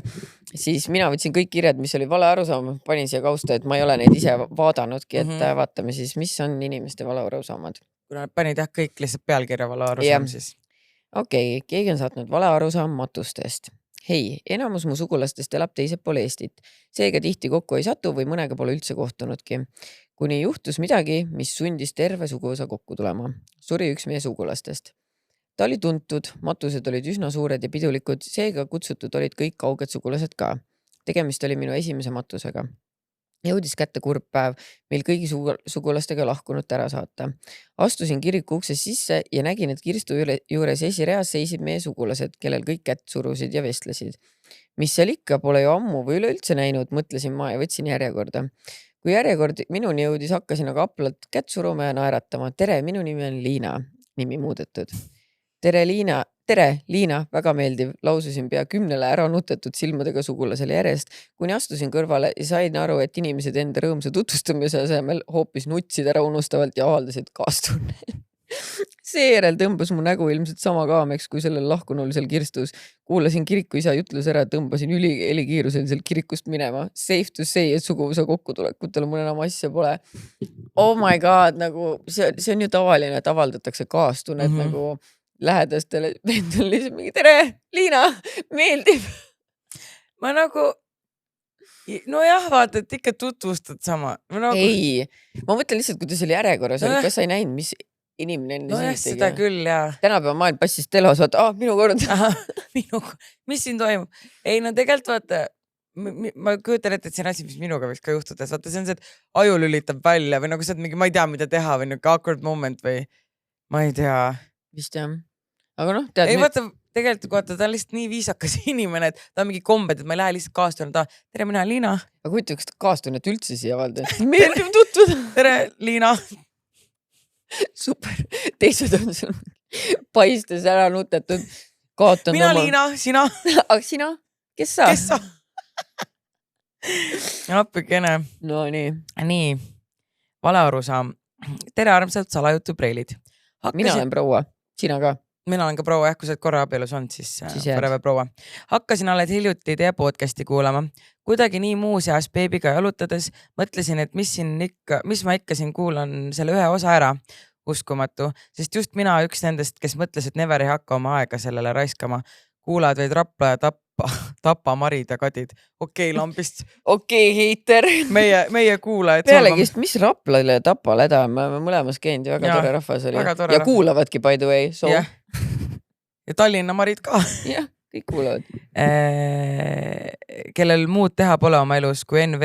siis mina võtsin kõik kirjad, mis oli vale arusaam, panin siia kausta, et ma ei ole neid ise vaadanudki, et vaatame siis, mis on inimeste vale arusaamad. Kuna panid kõik lihtsalt pealkirja vale arusaam siis. Okei, keegi on saatnud vale arusaam matustest. Hei, enamus mu sugulastest elab teised poole Eestit. Seega tihti kokku ei satu või mõnega pole üldse kohtunudki. Kuni juhtus midagi, mis sundis terve suguvõsa kokku tulema. Suri üks meie sugulastest. Ta oli tuntud, matused olid üsna suured ja pidulikud, seega kutsutud olid kõik kauged sugulased ka. Tegemist oli minu esimese matusega. Jõudis kätte kurb päev, meil kõigi sugulastega lahkunud ära saata. Astusin kiriku ukses sisse ja nägin, et kirstu juures esireas seisid meie sugulased, kellel kõik kätt surusid ja vestlesid. Mis seal ikka, pole ju ammu või üleüldse näinud, mõtlesin ma ja võtsin järjekorda. Kui järjekord minuni jõudis, hakkasin aga aplalt kätt suruma ja naeratama. Tere, minu nimi on Liina, nimi muudetud. Tere Liina, väga meeldiv, laususin pea 10 ära nutetud silmadega sugulasele järjest, kuni astusin kõrvale ja sain aru, et inimesed enda rõõmsa tutvustamise asemel hoopis nutsid ära unustavalt ja avaldasid kaastunne. Seejärel tõmbas mu nägu ilmselt sama kaameks kui sellel lahkunul seal kirstus. Kuulasin kiriku isa jutlus ära, tõmbasin helikiirusel seal kirikust minema. Safe to say, et suguvõsa kokkutulekutel mul enam asja pole. Oh my god, nagu see on ju tavaline, et avaldatakse kaastunnet nagu lähedastele vendel lihtsalt mingi tere, Liina, meeldib. Ma nagu, nojah, vaata, et ikka tutvustad sama. Ei, ma mõtlen lihtsalt, kuidas oli järjekorras, kas sa ei näinud, mis inimene enne no jah, seda küll, jaa. Tänapäeva maailm passis telos, vaata, minu kord. Mis siin toimub? Ei, no tegelikult vaata, ma kujutan ette, et see on asi, mis minuga võiks ka juhtuda. Vaata, see on see, et aju lülitab välja või nagu sa oled mingi, ma ei tea, mida teha või nagu awkward moment või ma ei tea. Vist jah. Aga tead ei, vaata, tegelikult vaata, ta on lihtsalt nii viisakas inimene, et ta on mingi kombed, et ma ei lähe lihtsalt kaastunne, tere, mina olen Liina. Aga kujuta, kas kaastunnet üldse siia valda. Meeldib tutvuda. Tere, Liina. Super. Teised on sul paistes ära nutetud. Mina Liina, sina. Aga sina? Kes sa? Kes sa? Appikene. No nii. Nii, vale arusaam. Tere armsad salajutu preilid. Mina olen proua, sina ka. Mina olen ka proua, jah, kui sa oled korra abielus olnud, siis forever proua. Hakkasin alles hiljuti teie podcasti kuulama. Kuidagi nii muuseas beebiga jalutades mõtlesin, et mis ma ikka siin kuulan selle ühe osa ära. Uskumatu, sest just mina üks nendest, kes mõtles, et never ei hakka oma aega sellele raiskama. Kuulad vaid Rapla ja Tapa Marid ja Kadid. Okei, lambist. Okei, heiter. Meie kuulajad. Pealegist, mis Raplale ja Tapale häda? Me mõlemas käinud ja väga tore rahvas oli. Ja kuulavadki, by the way. Ja Tallinna Marid ka. Jah, kõik kuulavad. Kellel muud teha pole oma elus, kui NV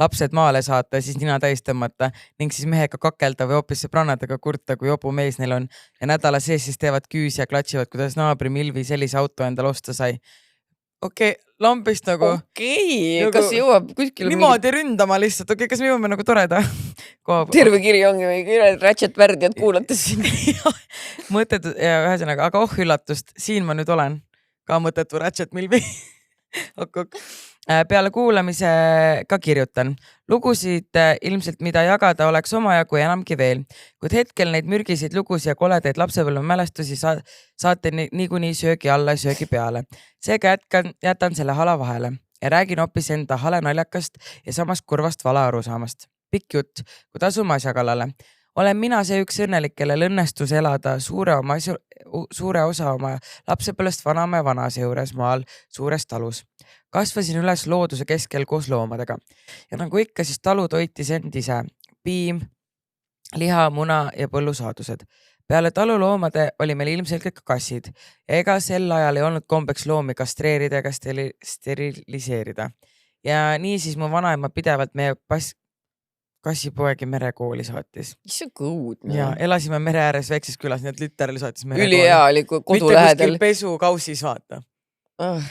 lapsed maale saata, siis nina täis tõmmata ning siis mehega kakelda või hoopis sõbrannadega kurta, kui jobu mees neil on. Ja nädala sees siis teevad küüsi ja klatsivad, kuidas naabri Milvi sellise auto endale osta sai. Okei, lambist nagu. Okei, kas jõuab kuskil niimoodi ründama lihtsalt. Okei, kas me jõuame nagu toreda? Terve kiri ongi või Ratchet värdjad kuulates siin. Mõttetu ja ühesõnaga, aga üllatust, siin ma nüüd olen. Ka mõttetu Ratchet Milvi. Peale kuulamise ka kirjutan. Lugusid ilmselt mida jagada oleks omajagu ja enamgi veel. Kuid hetkel neid mürgiseid lugusid ja koledaid lapsepõlve mälestusi saate niikuinii söögi alla ja söögi peale. Seega jätan selle hala vahele ja räägin hoopis enda hale naljakast ja samas kurvast vale arusaamast. Pikk jutt, kui tasume asja kallale. Olen mina see üks õnnelik, kellel õnnestus elada suure osa oma lapsepõlvest vanaema ja vanase juures maal suures talus. Kasvasin üles looduse keskel koos loomadega. Ja nagu ikka, siis talu toitis end ise. Piim, liha, muna ja põllusaadused. Peale taluloomade oli meil ilmselgelt ka kassid. Ja ega sel ajal ei olnud kombeks loomi kastreerida ega steriliseerida. Ja nii siis mu vanaema pidevalt meie kassipoegi merekooli saatis. Mis on kõudne? Ja elasime mere ääres väikses külas, nii et literally saatis merekooli. Üli hea oli kodu lähedal. Mitte kuskil pesukausis vaata.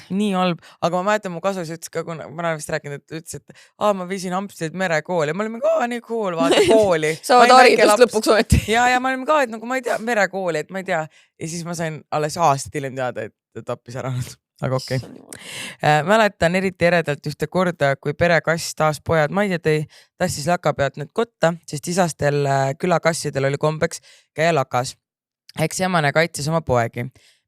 Nii halb, aga ma mäletan, mu kasus ütles ka, kui ma olen vist rääkinud, et ütles, et ma viisin Ampstead merekooli. Ma olime ka nii cool, vaata kooli. Saavad haridust lõpuks ometi. Ja ma olime ka, et nagu ma ei tea, merekooli, et ma ei tea. Ja siis ma sain alles aastat hiljem teada, et tappis ära. Aga okei. Mäletan eriti eredalt ühte korda, kui perekass taas pojad Maidja tõi, tassis laka pealt nüüd kotta, sest isastel külakassidel oli kombeks käia lakas. Eks emane kaitses oma poegi.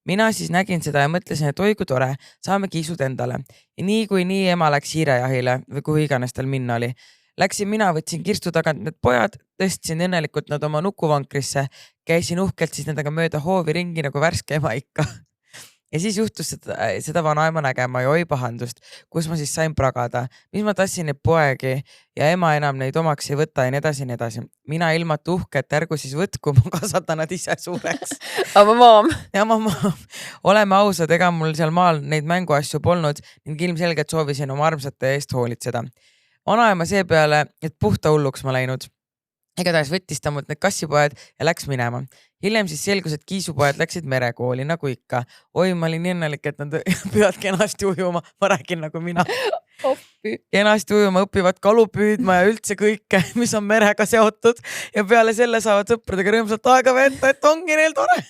Mina siis nägin seda ja mõtlesin, et oi kui tore, saame kiisud endale. Ja nii kui nii ema läks hiirejahile või kuhu iganes tal minna oli. Läksin mina, võtsin kirstu tagant need pojad, tõstsin õnnelikult nad oma nukuvankrisse, käisin uhkelt siis nendega mööda hoovi ringi nagu värske ema ikka. Ja siis juhtus seda vanaema nägema ja oi pahandust, kus ma siis sain pragada, mis ma tassin neid poegi ja ema enam neid omaks ei võta ja nii edasi ja nii edasi. Mina ilmat uhke, et ärgu siis võtku, ma kasvatan nad ise suureks. Aga maam. Ja maam. Oleme ausad, ega mul seal maal neid mänguasju polnud ning ilmselgelt soovisin oma armsate eest hoolitseda. Vanaema see peale, et puhta hulluks ma läinud. Igatahes võttis ta mult need kassipojad ja läks minema. Hiljem siis selgus, et kiisupojad läksid merekooli, nagu ikka. Oi, ma olin õnnelik, et nad peavad kenasti ujuma. Ma räägin nagu mina. Kenasti ujuma, õpivad kalu püüdma ja üldse kõike, mis on merega seotud. Ja peale selle saavad sõpradega rõõmsalt aega veeta, et ongi neil tore.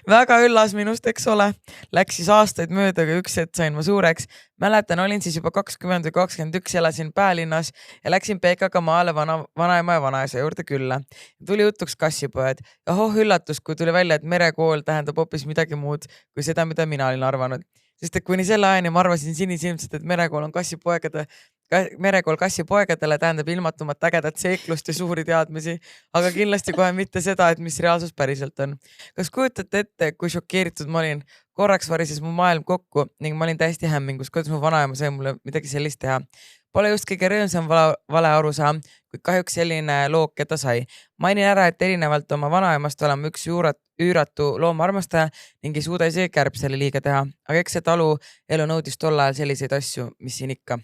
Väga üllas minust, eks ole. Läks siis aastaid mööda, aga üks hetk sain ma suureks. Mäletan, olin siis juba 20 või 21, elasin Päälinnas ja läksin Peekaga maale vanaema ja vanaisa juurde külla. Tuli jutuks kassipojad ja üllatus, kui tuli välja, et merekool tähendab hoopis midagi muud kui seda, mida mina olin arvanud. Sest et kuni selle ajani ma arvasin sinisilmselt, et merekool kassipoegadele tähendab ilmatumat ägedat seiklust ja suuri teadmisi, aga kindlasti kohe mitte seda, et mis reaalsus päriselt on. Kas kujutate ette, kui šokeeritud ma olin? Korraks varises mu maailm kokku ning ma olin täiesti hämmingus, kuidas mu vanaema sai mulle midagi sellist teha. Pole just kõige rõõmsam vale arusaam, kuid kahjuks selline loog, keda sai. Mainin ära, et erinevalt oma vanaemast olema üks üüratu loomaarmastaja ning ei suuda isegi kärbsele liiga teha. Aga eks see talu elu nõudis tol ajal selliseid asju, mis siin ikka.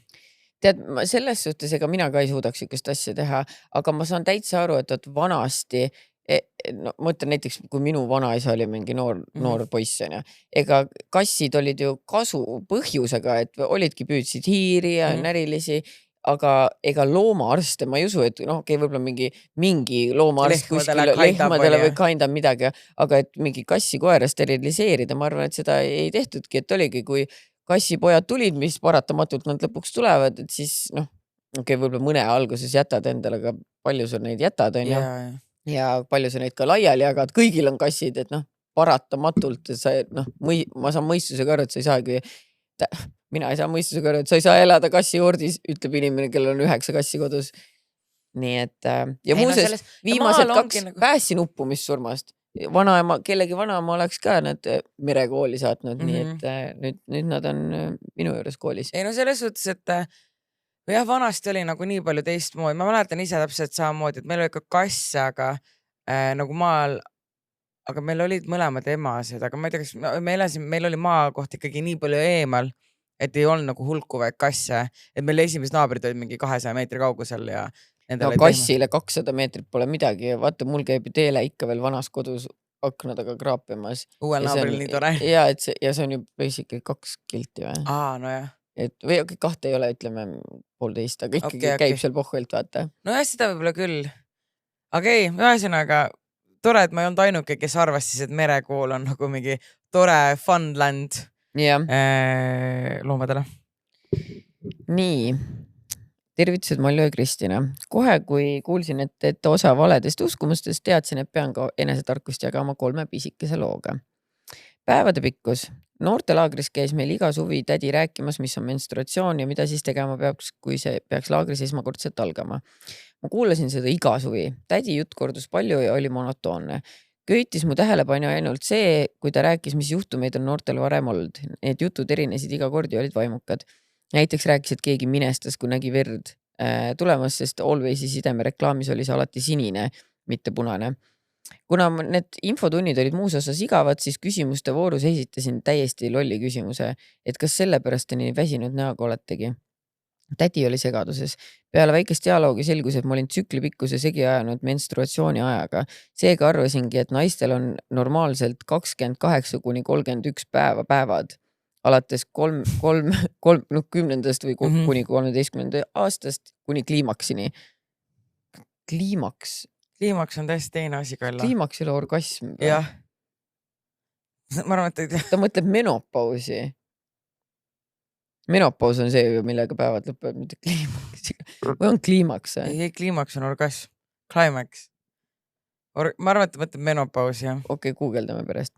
Tead, selles suhtes ega mina ka ei suudaks ükest asja teha, aga ma saan täitsa aru, et vanasti no ma ütlen näiteks, kui minu vanaisa oli mingi noor poiss on ju, ega kassid olid ju kasu põhjusega, et olidki püüdsid hiiri ja närilisi, aga ega loomaarste, ma ei usu, et võib-olla mingi loomaarst kuskil lehmadele või kaindab midagi, aga et mingi kassi-koera steriliseerida, ma arvan, et seda ei tehtudki, et oligi, kui kassipojad tulid, mis paratamatult nad lõpuks tulevad, et siis võib-olla mõne alguses jätad endale, aga palju sul neid jätad, on ju. Ja palju sa neid ka laiali jagad, kõigil on kassid, et paratamatult, et sa, ma saan mõistusega aru, et sa ei saagi, mina ei saa mõistusega aru, et sa ei saa elada kassihordis, ütleb inimene, kellel on 9 kassi kodus. Nii et, ja muuseas, viimased 2 päässin uppumissurmast. Kellegi vanaema oleks ka nad merekooli saatnud, nii et nüüd nad on minu juures koolis. Ei no selles suhtes, et jah, vanasti oli nagu nii palju teistmoodi. Ma mäletan ise täpselt samamoodi, et meil oli ka kasse, aga nagu maal, aga meil olid mõlemad emased, aga ma ei tea, kas meil oli maakoht ikkagi nii palju eemal, et ei olnud nagu hulkuvaid kasse, et meil esimesed naabrid olid mingi 200 meetri kaugusel ja no kassile 200 meetrit pole midagi. Vaata, mul käib teele ikka veel vanas kodus akna taga kraapimas. Uuel naabril nii tore. Ja see on ju basically 2 kilti või? No jah. Et või 2 ei ole, ütleme 1,5, aga ikkagi käib seal pohvelt, vaata. No jah, seda võib-olla küll. Aga ei, ühesõnaga tore, et ma ei olnud ainuke, kes arvas siis, et merekool on nagu mingi tore funland loomadele. Nii. Tervitused Malju ja Kristina. Kohe, kui kuulsin, et osa valedest uskumustest, teadsin, et pean ka enesetarkust jagama 3 pisikese looga. Päevade pikkus. Noortelaagris käis meil iga suvi tädi rääkimas, mis on menstruatsioon ja mida siis tegema peaks, kui see peaks laagris esmakordselt algama. Ma kuulasin seda iga suvi. Tädi jutt kordus palju ja oli monotoonne. Köitis mu tähelepanu ainult see, kui ta rääkis, mis juhtumeid on noortel varem olnud. Need jutud erinesid iga kord ja olid vaimukad. Näiteks rääkis, et keegi minestas, kui nägi verd tulemas, sest Alwaysi sideme reklaamis oli see alati sinine, mitte punane. Kuna need infotunnid olid muus osas igavad, siis küsimuste voorus esitasin täiesti lolli küsimuse, et kas sellepärast nii väsinud näoga oletegi. Tädi oli segaduses. Peale väikest dialoogi selgus, et ma olin tsüklipikkuse segi ajanud menstruatsiooni ajaga. Seega arvasingi, et naistel on normaalselt 28 kuni 31 päevad. Alates 10. või kuni 13. aastast kuni kliimaksini. Kliimaks on täiesti teine asi, Kalla. Kliimaks ei ole orgasm. Jah. Ma arvan, et ta mõtleb menopausi. Menopaus on see, millega päevad lõpevad, mitte kliimaksiga. Või on kliimaks? Ei, kliimaks on orgasm. Climax. Ma arvan, et ta mõtleb menopausi, jah. Okei, guugeldame pärast.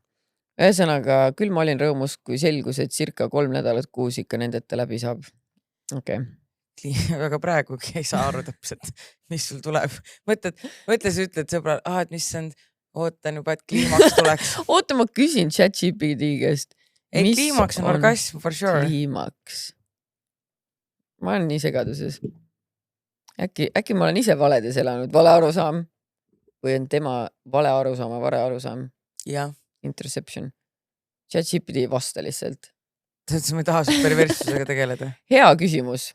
Ühesõnaga, küll ma olin rõõmus, kui selgus, et circa 3 nädalat kuus ikka nendeta läbi saab. Okei. Aga praegugi ei saa aru täpselt, mis sul tuleb. Mõtle, sa ütled sõbrale, et mis on, ootan juba, et kliimaks tuleks. Oota, ma küsin ChatGPT käest. Ei, kliimaks on orgasm, for sure. Kliimaks. Ma olen nii segaduses. Äkki ma olen ise valedes elanud, vale arusaam. Või on tema vale arusaam. Jah. Interception. ChatGPT ei vasta lihtsalt. Ma ei taha su perverssusega tegeleda. Hea küsimus.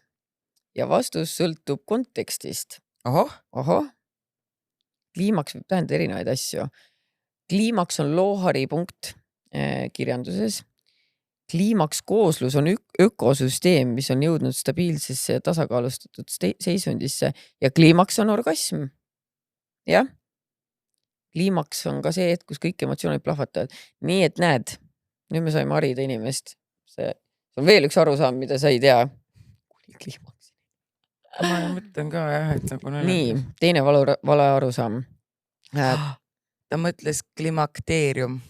Ja vastus sõltub kontekstist. Ohoh. Kliimaks võib tähendada erinevaid asju. Kliimaks on loohari punkt kirjanduses. Kliimaks kooslus on ökosüsteem, mis on jõudnud stabiilsesse ja tasakaalustatud seisundisse ja kliimaks on orgasm. Jah. Kliimaks on ka see, kus kõik emotsioonid plahvatavad. Nii et näed, nüüd me saime harida inimest. See on veel üks arusaam, mida sa ei tea. Kliimaks. Ma mõtlen ka, jah, et nagu nii, teine vale arusaam. Ta mõtles klimakteerium.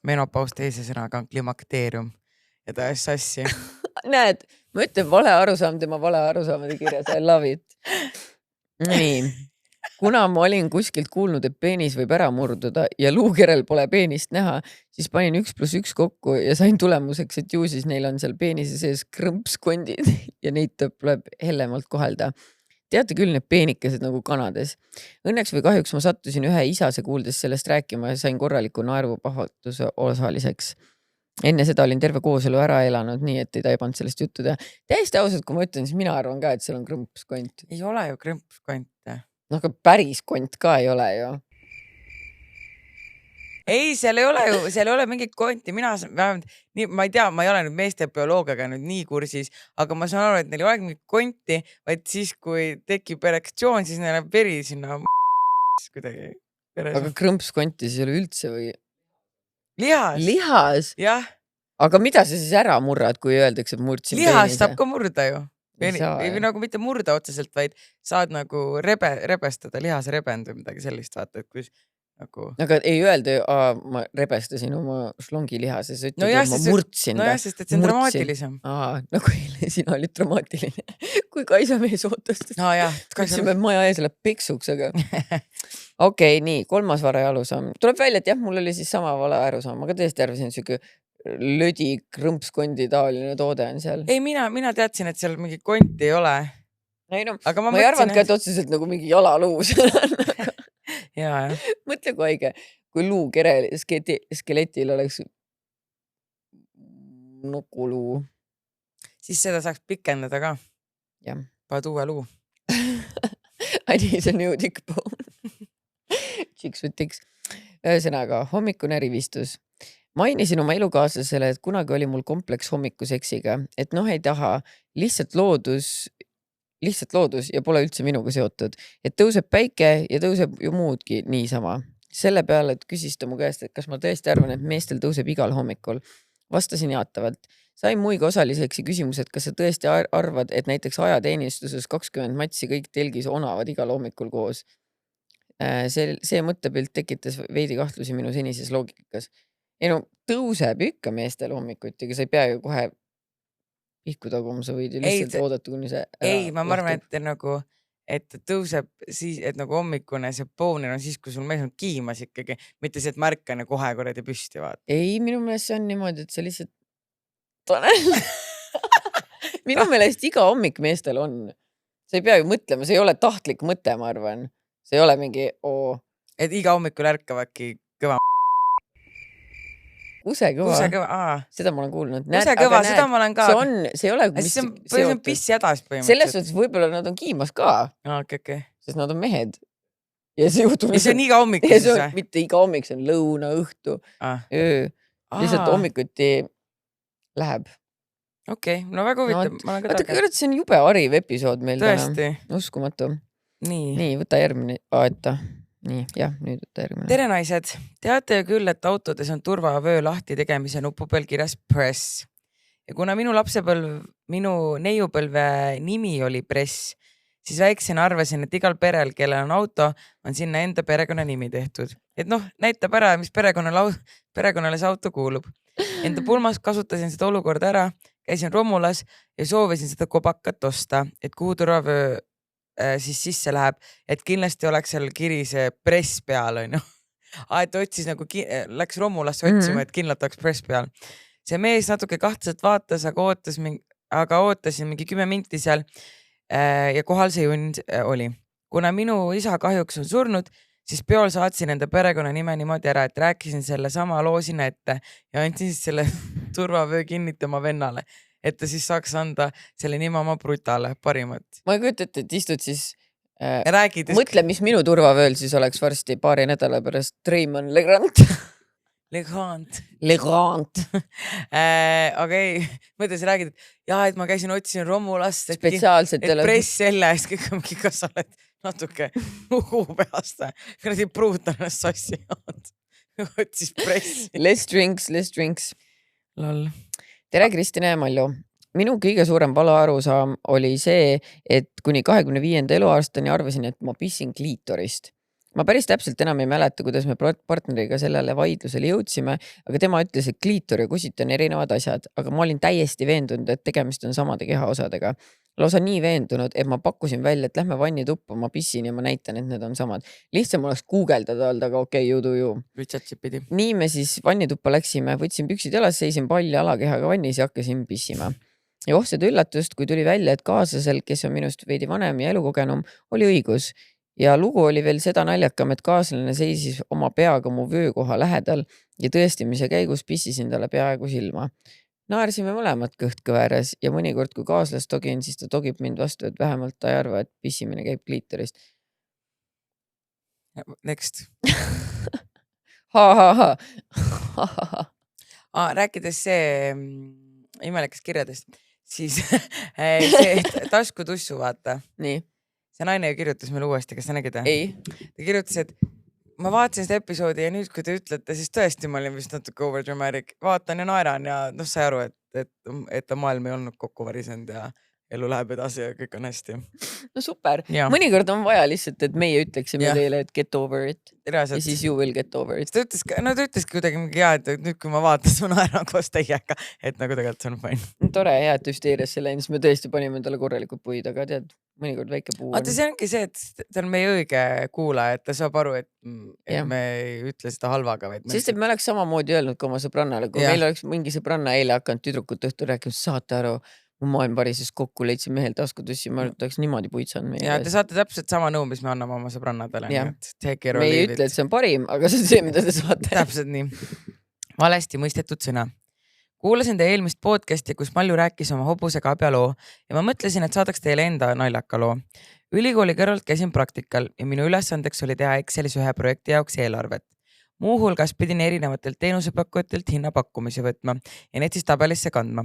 Menopaus teise sõnaga on klimakteerium. Ja ta ajas sassi. Näed, ma ütlen vale arusaam tema vale arusaamade kirjas. I love it. Nii. Kuna ma olin kuskilt kuulnud, et peenis võib ära murduda ja luukerel pole peenist näha, siis panin 1+1 kokku ja sain tulemuseks, et ju siis neil on seal peenise sees krõmpskondid ja neid tuleb hellemalt kohelda. Teate küll need peenikesed nagu kanades. Õnneks või kahjuks ma sattusin ühe isase kuuldes sellest rääkima ja sain korraliku naerupahvatuse osaliseks. Enne seda olin terve kooselu ära elanud, nii et ei taibanud sellest juttu teha. Täiesti ausalt, kui ma ütlen, siis mina arvan ka, et seal on krõmpskont. Ei ole ju krõmpskont. No aga päris kont ka ei ole ju. ei, seal ei ole mingit konti, ma ei tea, ma ei ole nüüd meeste bioloogiaga nüüd nii kursis, aga ma saan aru, et neil ei ole mingit konti, vaid siis, kui tekib erektsioon, siis neil läheb veri sinna kuidagi. Aga krõmpskonti siis ei ole üldse või? Lihas. Jah. Aga mida sa siis ära murrad, kui öeldakse, et murdsin peenise? Lihas saab ka murda ju. Või nagu mitte murda otseselt, vaid saad nagu rebestada, lihasrebend või midagi sellist, vaata, et kui nagu... Aga ei öelda ju, ma rebestasin oma šlongilihase, sa ütled, et ma murdsin. No jah, sest et see on dramaatilisem. Nagu eile sina olid dramaatiline, kui Kaisa mees ootas. Mõtlesime, et maja ees läheb piksuks, aga... Okei, nii, 3. vale arusaam. Tuleb välja, et jah, mul oli siis sama vale arusaam, aga tõesti arvasin, et siuke lödi krõmpskondi taoline toode on seal. Ei, mina teadsin, et seal mingi konti ei ole. Ei no, ma ei arvanud ka, et otseselt nagu mingi jalaluus. Mõtle kui haige, kui luukere skeletil oleks nukuluu. Siis seda saaks pikendada ka. Jah. Paned uue luu. I need a new dick bone. Chicks with dicks. Ühesõnaga, hommikune rivistus. Mainisin oma elukaaslasele, et kunagi oli mul kompleks hommikuseksiga, et ei taha, lihtsalt loodus ja pole üldse minuga seotud, et tõuseb päike ja tõuseb ju muudki niisama. Selle peale, et küsis ta mu käest, et kas ma tõesti arvan, et meestel tõuseb igal hommikul. Vastasin jaatavalt. Sain muiga osaliseks küsimus, et kas sa tõesti arvad, et näiteks ajateenistuses 20 matsi kõik telgis onavad igal hommikul koos. See mõttepilt tekitas veidi kahtlusi minu senises loogikas. Ei no, tõuseb ikka meestel hommikuti, aga sa ei pea ju kohe pihku taguma, sa võid ju lihtsalt oodata, kuni see Ei, ma arvan, et nagu, et tõuseb siis, et nagu hommikune see boner on siis, kui sul mees on kiimas ikkagi, mitte see, et märkan ja kohe korredi püsti vaata. Ei, minu meelest see on niimoodi, et see lihtsalt minu meelest iga hommik meestel on. Sa ei pea ju mõtlema, see ei ole tahtlik mõte, ma arvan. See ei ole mingi Et iga hommikul ärkavadki kõva Usekõva. Seda ma olen kuulnud. Usekõva, seda ma olen ka. See ei ole see on pissi hädas põhimõtteliselt. Selles suhtes võib-olla nad on kiimas ka. Okay. Sest nad on mehed. Ja see juhtub. Ja see on iga hommik siis või? Mitte iga hommik, see on lõuna, õhtu, öö. Lihtsalt hommikuti läheb. Okei, no väga huvitav. Vaata, kõrd, see on jube hariv episood meil täna. Tõesti. Uskumatu. Nii, võta järgmine. Nii, jah, nüüd võtta järgmine. Tere naised, teate ju küll, et autodes on turvavöö lahti tegemise nupu peal kirjas press. Ja kuna minu neiupõlve nimi oli press, siis väiksena arvasin, et igal perel, kellel on auto, on sinna enda perekonna nimi tehtud. Et näitab ära, mis perekonnale see auto kuulub. Enda pulmas kasutasin seda olukorda ära, käisin Romulas ja soovisin seda kobakat osta, et kuhu turvavöö siis sisse läheb, et kindlasti oleks seal kiri see press peal, on ju. Et otsis nagu, läks Romulasse otsima, et kindlalt oleks press peal. See mees natuke kahtlaselt vaatas, aga ootasin mingi 10 minti seal ja kohal see jund oli. Kuna minu isa kahjuks on surnud, siis peol saatsin enda perekonna nime niimoodi ära, et rääkisin selle sama loo sinna ette ja andsin siis selle turvavöö kinnitama vennale. Et ta siis saaks anda selle nime oma brutale parimat. Ma ei kujuta, et istud siis mõtle, mis minu turvavööl siis oleks varsti paari nädala pärast Treimon Legrand. Legrand. Aga ei, mõttes räägid, et ma käisin otsisin Romulast, et press selle eest, kõik on mingi, kas sa oled natuke uhu peast. Kuna see pruutan ennast sassi otsis pressi. Less drinks. Lol. Tere, Kristina ja Malju. Minu kõige suurem valaarusaam oli see, et kuni 25. eluaastani arvasin, et ma pissin kliitorist. Ma päris täpselt enam ei mäleta, kuidas me partneriga sellele vaidlusele jõudsime, aga tema ütles, et kliitor ja kusit on erinevad asjad, aga ma olin täiesti veendunud, et tegemist on samade kehaosadega. Lausa nii veendunud, et ma pakkusin välja, et lähme vanni tuppa, ma pissin ja ma näitan, et need on samad. Lihtsam oleks guugeldada olnud, aga okei, juudu. Nii me siis vanni tuppa läksime, võtsin püksid jalas, seisin palli alakehaga vannis ja hakkasin pissima. Ja seda üllatust, kui tuli välja, et kaaslasel, kes on minust veidi vanem ja elukogenum, oli õigus. Ja lugu oli veel seda naljakam, et kaaslane seisis oma peaga mu vöökoha lähedal ja tõestimise käigus pissisin talle peaaegu silma. Naersime mõlemad kõht kõveras ja mõnikord, kui kaaslast togin, siis ta togib mind vastu, et vähemalt ta ei arva, et pissimine käib kliitorist. Next. Rääkides see imelikest kirjadest, siis see taskutussu vaata. Nii. See naine ju kirjutas meile uuesti, kas sa nägid? Ei. Ta kirjutas, et ma vaatasin seda episoodi ja nüüd, kui te ütlete, siis tõesti ma olin vist natuke overdramatic. Vaatan ja naeran ja sai aru, et maailm ei olnud kokku varisenud ja elu läheb edasi ja kõik on hästi. No super. Ja. Mõnikord on vaja lihtsalt, et meie ütleksime teile, et get over it. Reaalselt. Ja siis you will get over it. Ta ütleski kuidagi mingi et nüüd, kui ma vaatasin, ma naeran koos teiega, et nagu tegelikult see on fine. Tore ja, et hüsteeriasse läinud, siis me tõesti panime talle korralikult puid, aga tead, mõnikord väike puu on. Vaata, see ongi see, et ta on meie õige kuulaja, et ta saab aru, et me ei ütle seda halvaga. Sest et me oleks samamoodi öelnud ka oma sõbrannale, kui meil oleks mingi sõbranna eile hakanud tüdrukut õhtul rääkima, saate aru, mu maailm parises kokku, leidsin mehel taskutussi, ma oleks niimoodi puitsanud meie ja te saate täpselt sama nõu, mis me anname oma sõbrannadele. Me ei ütle, et see on parim, aga see on see, mida te saate. Täpselt nii. Valesti mõistetud sõna. Kuulasin teie eelmist podcasti, kus Malju rääkis oma hobusega abialoo ja ma mõtlesin, et saadaks teile enda naljaka loo. Ülikooli kõrvalt käisin praktikal ja minu ülesandeks oli teha Excelis ühe projekti jaoks eelarvet. Muuhulgas pidin erinevatelt teenusepakkujatelt hinnapakkumisi võtma ja need siis tabelisse kandma.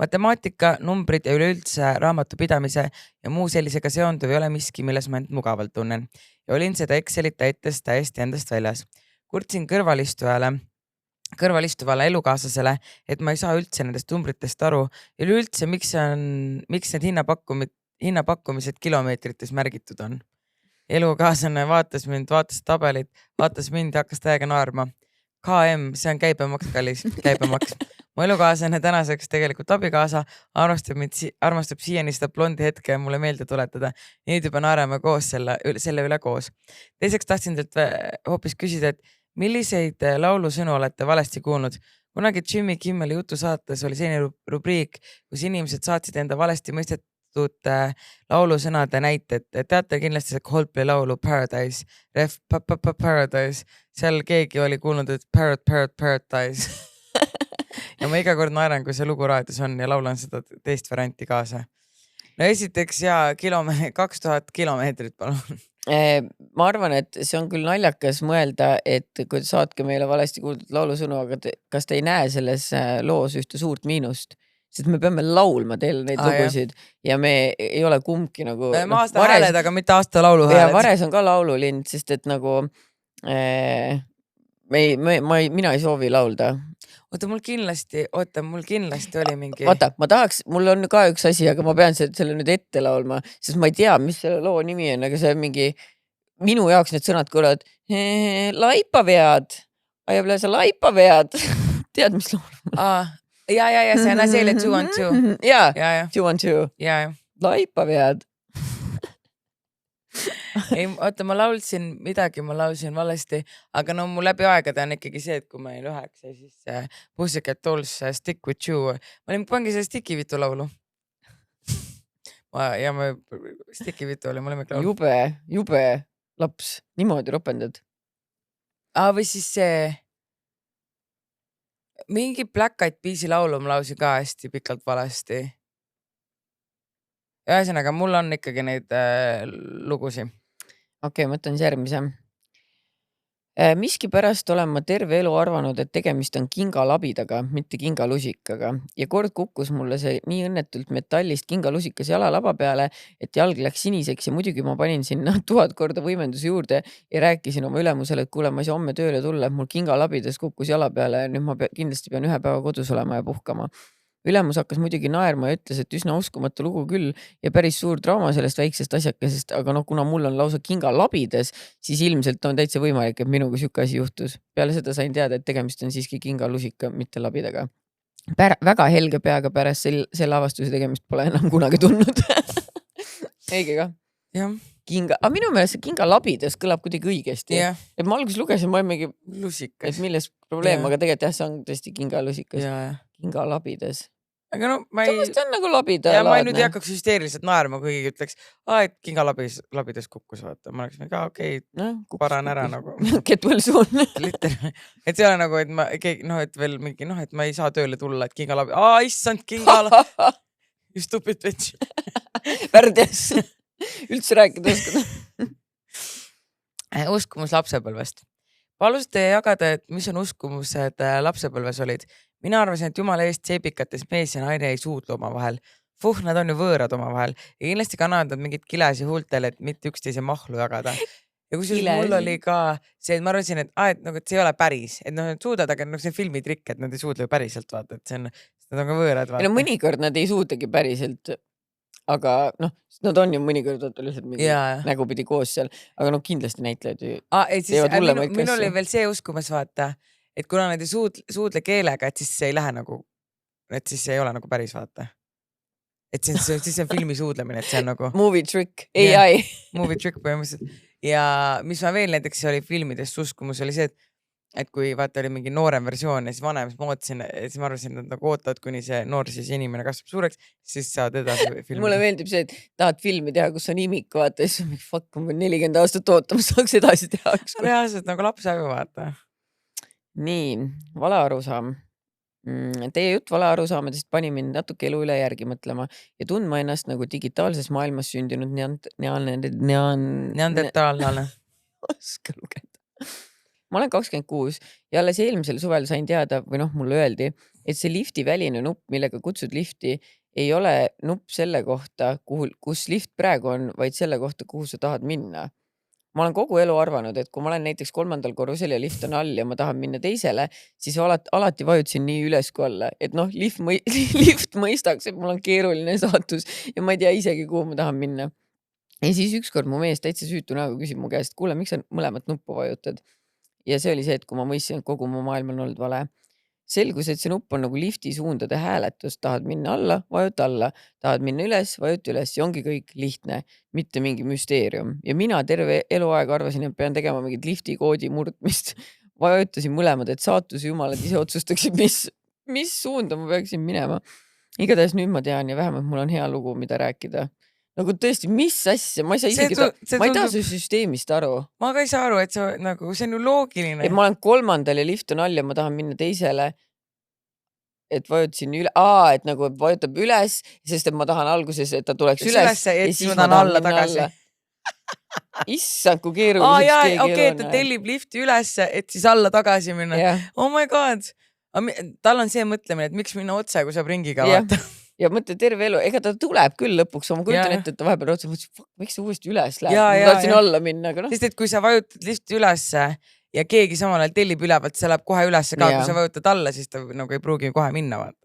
Matemaatika, numbrid ja üleüldse raamatupidamise ja muu sellisega seonduv ei ole miski, milles ma end mugavalt tunnen. Ja olin seda Excelit täites täiesti endast väljas. Kurtsin kõrvalistuvale elukaaslasele, et ma ei saa üldse nendest numbritest aru ja üleüldse, miks need hinnapakkumised kilomeetrites märgitud on. Elukaaslane vaatas tabelit, vaatas mind ja hakkas täiega naarma. KM, see on käibemaks, kallis, käibemaks. Mu elukaaslane tänaseks tegelikult abikaasa armastab siiani seda blondi hetke mulle meelde tuletada. Nüüd juba naerame koos selle üle koos. Teiseks tahtsin teilt hoopis küsida, et milliseid laulusõnu olete valesti kuulnud? Kunagi Jimmy Kimmeli jutusaates oli selline rubriik, kus inimesed saatsid enda valesti mõistetud laulusõnade näited. Teate kindlasti see Coldplay laulu Paradise, Paradise. Seal keegi oli kuulnud, et Paradise. Ja ma iga kord naeran, kui see lugu raadios on ja laulan seda teist varianti kaasa. No esiteks 2000 kilomeetrit palun. Ma arvan, et see on küll naljakas mõelda, et kui saatke meile valesti kuuldud laulusõnu, aga kas te ei näe selles loos ühte suurt miinust? Sest me peame laulma teile neid lugusid ja me ei ole kumbki nagu... Ma aasta hääled, aga mitte aasta laulu hääled. Ja Vares on ka laululind, sest et nagu mina ei soovi laulda. Mul kindlasti oli mingi... Vaata, mul on ka üks asi, aga ma pean selle nüüd ette laulma, sest ma ei tea, mis selle loo nimi on, aga see on mingi... Minu jaoks need sõnad kõlavad laipavead. Ajable sa laipavead. Tead, mis laul? Ja, see on asjale 2 on 2. Jaa, 2 on 2. Laipavead. Ei, oota, ma laulsin valesti, aga no mu läbi aegade on ikkagi see, et kui ma olin 9, siis Pussycat Dolls Stick With You. Ma pangi selle Sticky Vitu laulu. Ja Sticky Vitu oli mu lemmiklaul. Jube laps, niimoodi ropendad. Või siis see... Mingi Black Eyed Peas'i laulu ma lausin ka hästi pikalt valesti. Ühesõnaga, mul on ikkagi neid lugusi. Okei, mõtlen järgmise. Miski pärast olen ma terve elu arvanud, et tegemist on kingalabidaga, mitte kingalusikaga. Ja kord kukkus mulle see nii õnnetult metallist kingalusikas jalalaba peale, et jalg läks siniseks ja muidugi ma panin sinna 1000 korda võimenduse juurde ja rääkisin oma ülemusele, et kuule, ma ei saa homme tööle tulla, et mul kingalabidas kukkus jala peale ja nüüd ma kindlasti pean 1 päeva kodus olema ja puhkama. Ülemus hakkas muidugi naerma ja ütles, et üsna uskumatu lugu küll ja päris suur draama sellest väiksest asjakesest, aga kuna mul on lausa kingalabides, siis ilmselt on täitsa võimalik, et minuga siuke asi juhtus. Peale seda sain teada, et tegemist on siiski kingalusika, mitte labidaga. Väga helge peaga pärast selle avastuse tegemist pole enam kunagi tulnud. Õige ka? Jah. Aga minu meelest see kingalabides kõlab kuidagi õigesti. Et ma alguses lugesin, ma olin lusikas. Et milles probleem, aga tegelikult see on tõesti kingalalusikas. Kingalabides. Aga no ma ei... See on nagu labida. Ja ma ei nüüd ei hakkaks hüsteeriliselt naerma, kui ütleks, et kingalabides kukkus vaata. Ma oleks mingi, okei, paran ära nagu. Get well soon. Et see ole nagu, et veel mingi, et ma ei saa tööle tulla, et issand, kingalabi. You stupid bitch. Värdjas. Üldse rääkida oskada. Uskumus lapsepõlvest. Palus te jagada, et mis on uskumused lapsepõlves olid. Mina arvasin, et jumala eest seepikates mees ja naine ei suudle omavahel. Nad on ju võõrad omavahel ja kindlasti kannavad mingit kilesi huultel, et mitte üksteise mahlu jagada. Ja kusjuures mul oli ka see, et ma arvasin, et nagu, et see ei ole päris, et noh, et suudad, aga see on filmitrikk, et nad ei suudle päriselt vaata, et see on, nad on ka võõrad vaata. No mõnikord nad ei suudagi päriselt, aga noh, nad on ju mõnikord lihtsalt mingi nägupidi koos seal, aga noh, kindlasti näitlejad ju teevad hullemaid Minul oli klassi. veel see uskumus vaata, et kuna nad ei suudle keelega, et siis see ei lähe nagu, et siis see ei ole nagu päris vaata. Et siis on filmi suudlemine, et see on nagu movie trick, AI. Movie trick põhimõtteliselt. Ja mis ma veel näiteks oli filmidest uskumus oli see, et kui vaata oli mingi noorem versioon ja siis vanem, siis ma ootasin, siis ma arvasin, et nad nagu ootavad, kuni see noor siis inimene kasvab suureks, siis saad edasi filmida. Mulle meeldib see, et tahad filmi teha, kus on imik, vaata, siis on mingi fuck, ma pean 40 aastat ootama, saaks edasi teha. Reaalselt nagu laps aju vaata. Nii, vale arusaam. Teie jutt vale arusaamadest pani mind natuke elu üle järgi mõtlema ja tundma ennast nagu digitaalses maailmas sündinud Neandertaalane. Oska lugeda. Ma olen 26 ja alles eelmisel suvel sain teada või noh, mulle öeldi, et see lifti väline nupp, millega kutsud lifti, ei ole nupp selle kohta, kus lift praegu on, vaid selle kohta, kuhu sa tahad minna. Ma olen kogu elu arvanud, et kui ma olen näiteks 3. korrusel ja lift on all ja ma tahan minna teisele, siis alati vajutasin nii üles kui alla, et noh, lift mõistaks, et mul on keeruline saatus ja ma ei tea isegi, kuhu ma tahan minna. Ja siis ükskord mu mees täitsa süütu näoga küsib mu käest, kuule, miks sa mõlemat nuppu vajutad? Ja see oli see, et kui ma mõistsin, et kogu mu maailm on olnud vale. Selgus, et see nupp on nagu lifti suundade hääletus, tahad minna alla, vajuta alla, tahad minna üles, vajuta üles ja ongi kõik lihtne, mitte mingi müsteerium. Ja mina terve eluaeg arvasin, et pean tegema mingit lifti koodi murdmist. Vajutasin mõlemad, et saatuse jumalad ise otsustaksid, mis suunda ma peaksin minema. Igatahes nüüd ma tean ja vähemalt mul on hea lugu, mida rääkida. Nagu tõesti, mis asja, ma ei saa isegi ma ei taha su süsteemist aru. Ma ka ei saa aru, et see on ju loogiline. Et ma olen 3. ja lift on all ja ma tahan minna teisele, et vajutasin et nagu vajutab üles, sest et ma tahan alguses, et ta tuleks üles ja siis ma tahan alla tagasi. Issand, kui keeruliseks keegi okei, ta tellib lifti üles, et siis alla tagasi minna. Oh my god. Tal on see mõtlemine, et miks minna otse, kui saab ringiga vaata. Ja mõtle terve elu, ega ta tuleb küll lõpuks, ma kujutan ette, et ta vahepeal otsa mõtlesin, miks see uuesti üles läheb, ma tahtsin alla minna. Sest et kui sa vajutad lifti ülesse ja keegi samal ajal tellib ülevalt, see läheb kohe ülesse ka, kui sa vajutad alla, siis ta nagu ei pruugi kohe minna vaata.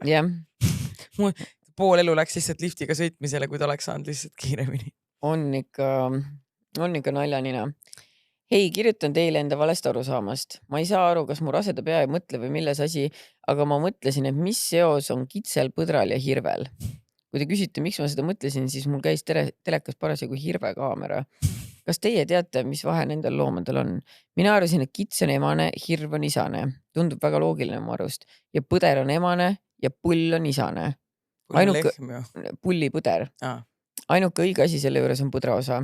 Pool elu läks lihtsalt liftiga sõitmisele, kui ta oleks saanud lihtsalt kiiremini. On ikka naljanina. Hei, kirjutan teile enda valest arusaamast. Ma ei saa aru, kas mu raseda pea ei mõtle või milles asi, aga ma mõtlesin, et mis seos on kitsel, põdral ja hirvel. Kui te küsite, miks ma seda mõtlesin, siis mul käis telekas parasjagu hirvekaamera. Kas teie teate, mis vahe nendel loomadel on? Mina arvasin, et kits on emane, hirv on isane. Tundub väga loogiline mu arust. Ja põder on emane ja pull on isane. Pullipõder. Ainuke õige asi selle juures on põdra osa.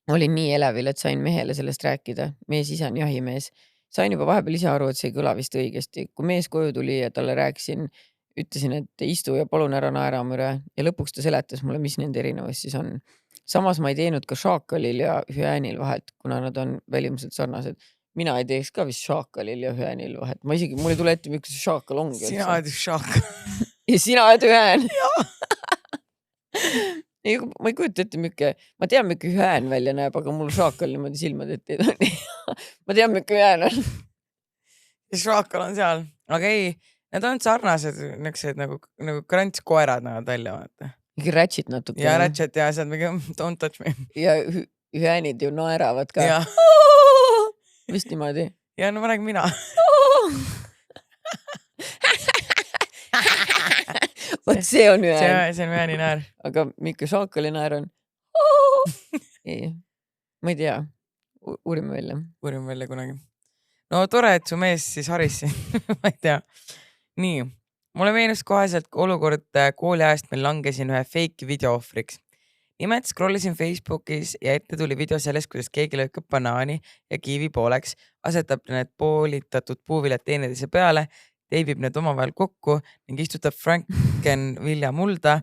Olin nii elevil, et sain mehele sellest rääkida. Mees ise on jahimees. Sain juba vahepeal ise aru, et see ei kõla vist õigesti. Kui mees koju tuli ja talle rääkisin, ütlesin, et istu ja palun ära naera müre ja lõpuks ta seletas mulle, mis nende erinevus siis on. Samas ma ei teinud ka šaakalil ja hüäänil vahet, kuna nad on välimuselt sarnased. Mina ei teeks ka vist šaakalil ja hüäänil vahet. Ma isegi, mul ei tule ette, miks see šaakal ongi. Sina oled šaakal. Ja sina oled hüään. Ma ei kujuta ette, ma tean, mikä hüään välja näeb, aga mul šaakal niimoodi silmad ette ei tule. Ma tean, mikä hüään on. Ja šaakal on seal. Aga ei, need on sarnased nagu krantskoerad näevad välja vaata. Mingi ratchet natuke. Ja ratchet ja sealt mingi don't touch me. Ja hüäänid ju naeravad ka. Ja. Vist niimoodi. Ja no ma räägin mina. Vot see on hüään. See on hüääni naer. Aga Mikko šaakali naer on. Ei, ma ei tea. Uurime välja. Uurime välja kunagi. No tore, et su mees siis haris siin. Ma ei tea. Nii, mulle meenus koheselt olukord kooliajast meil langesin ühe fake video ohvriks. Nimelt scrollisin Facebookis ja ette tuli video sellest, kuidas keegi lõikab banaani ja kiivi pooleks, asetab need poolitatud puuviljad teineteise peale, teibib need omavahel kokku ning istutab Frankenvilja mulda.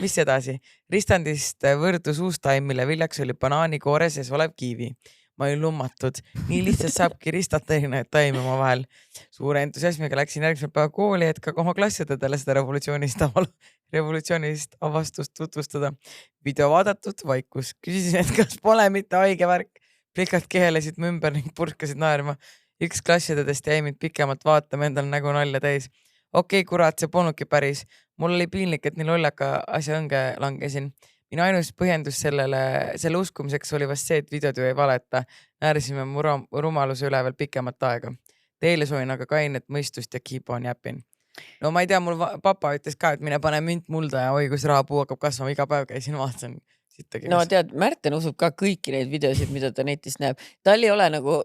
Mis edasi? Ristandist võrdus uus taim, mille viljaks oli banaani koore sees olev kiivi. ma olin lummatud. Nii lihtsalt saabki ristata erinevaid taimi oma vahel. Suure entusiasmiga läksin järgmisel päeva kooli, et ka oma klassiõdedele seda revolutsioonist avastust tutvustada. Video vaadatud, vaikus. Küsisin, et kas pole mitte haige värk. Plikad kehelesid mu ümber ning purskasid naerma. Üks klassiõdedest jäi mind pikemalt vaatama, endal nägu nalja täis. Okei, kurat, see polnudki päris. Mul oli piinlik, et nii lollaka asja õnge langesin. Minu ainus põhjendus selle uskumiseks oli vast see, et videod ju ei valeta. Näärisime mu rumaluse üle veel pikemat aega. Teile soovin aga kainet mõistust ja keep on yappin. No ma ei tea, mul papa ütles ka, et mine pane münt mulda ja oi, kus rahapuu hakkab kasvama, iga päev käisin vaatasin. No tead, Märten usub ka kõiki neid videosid, mida ta netist näeb. Tal ei ole nagu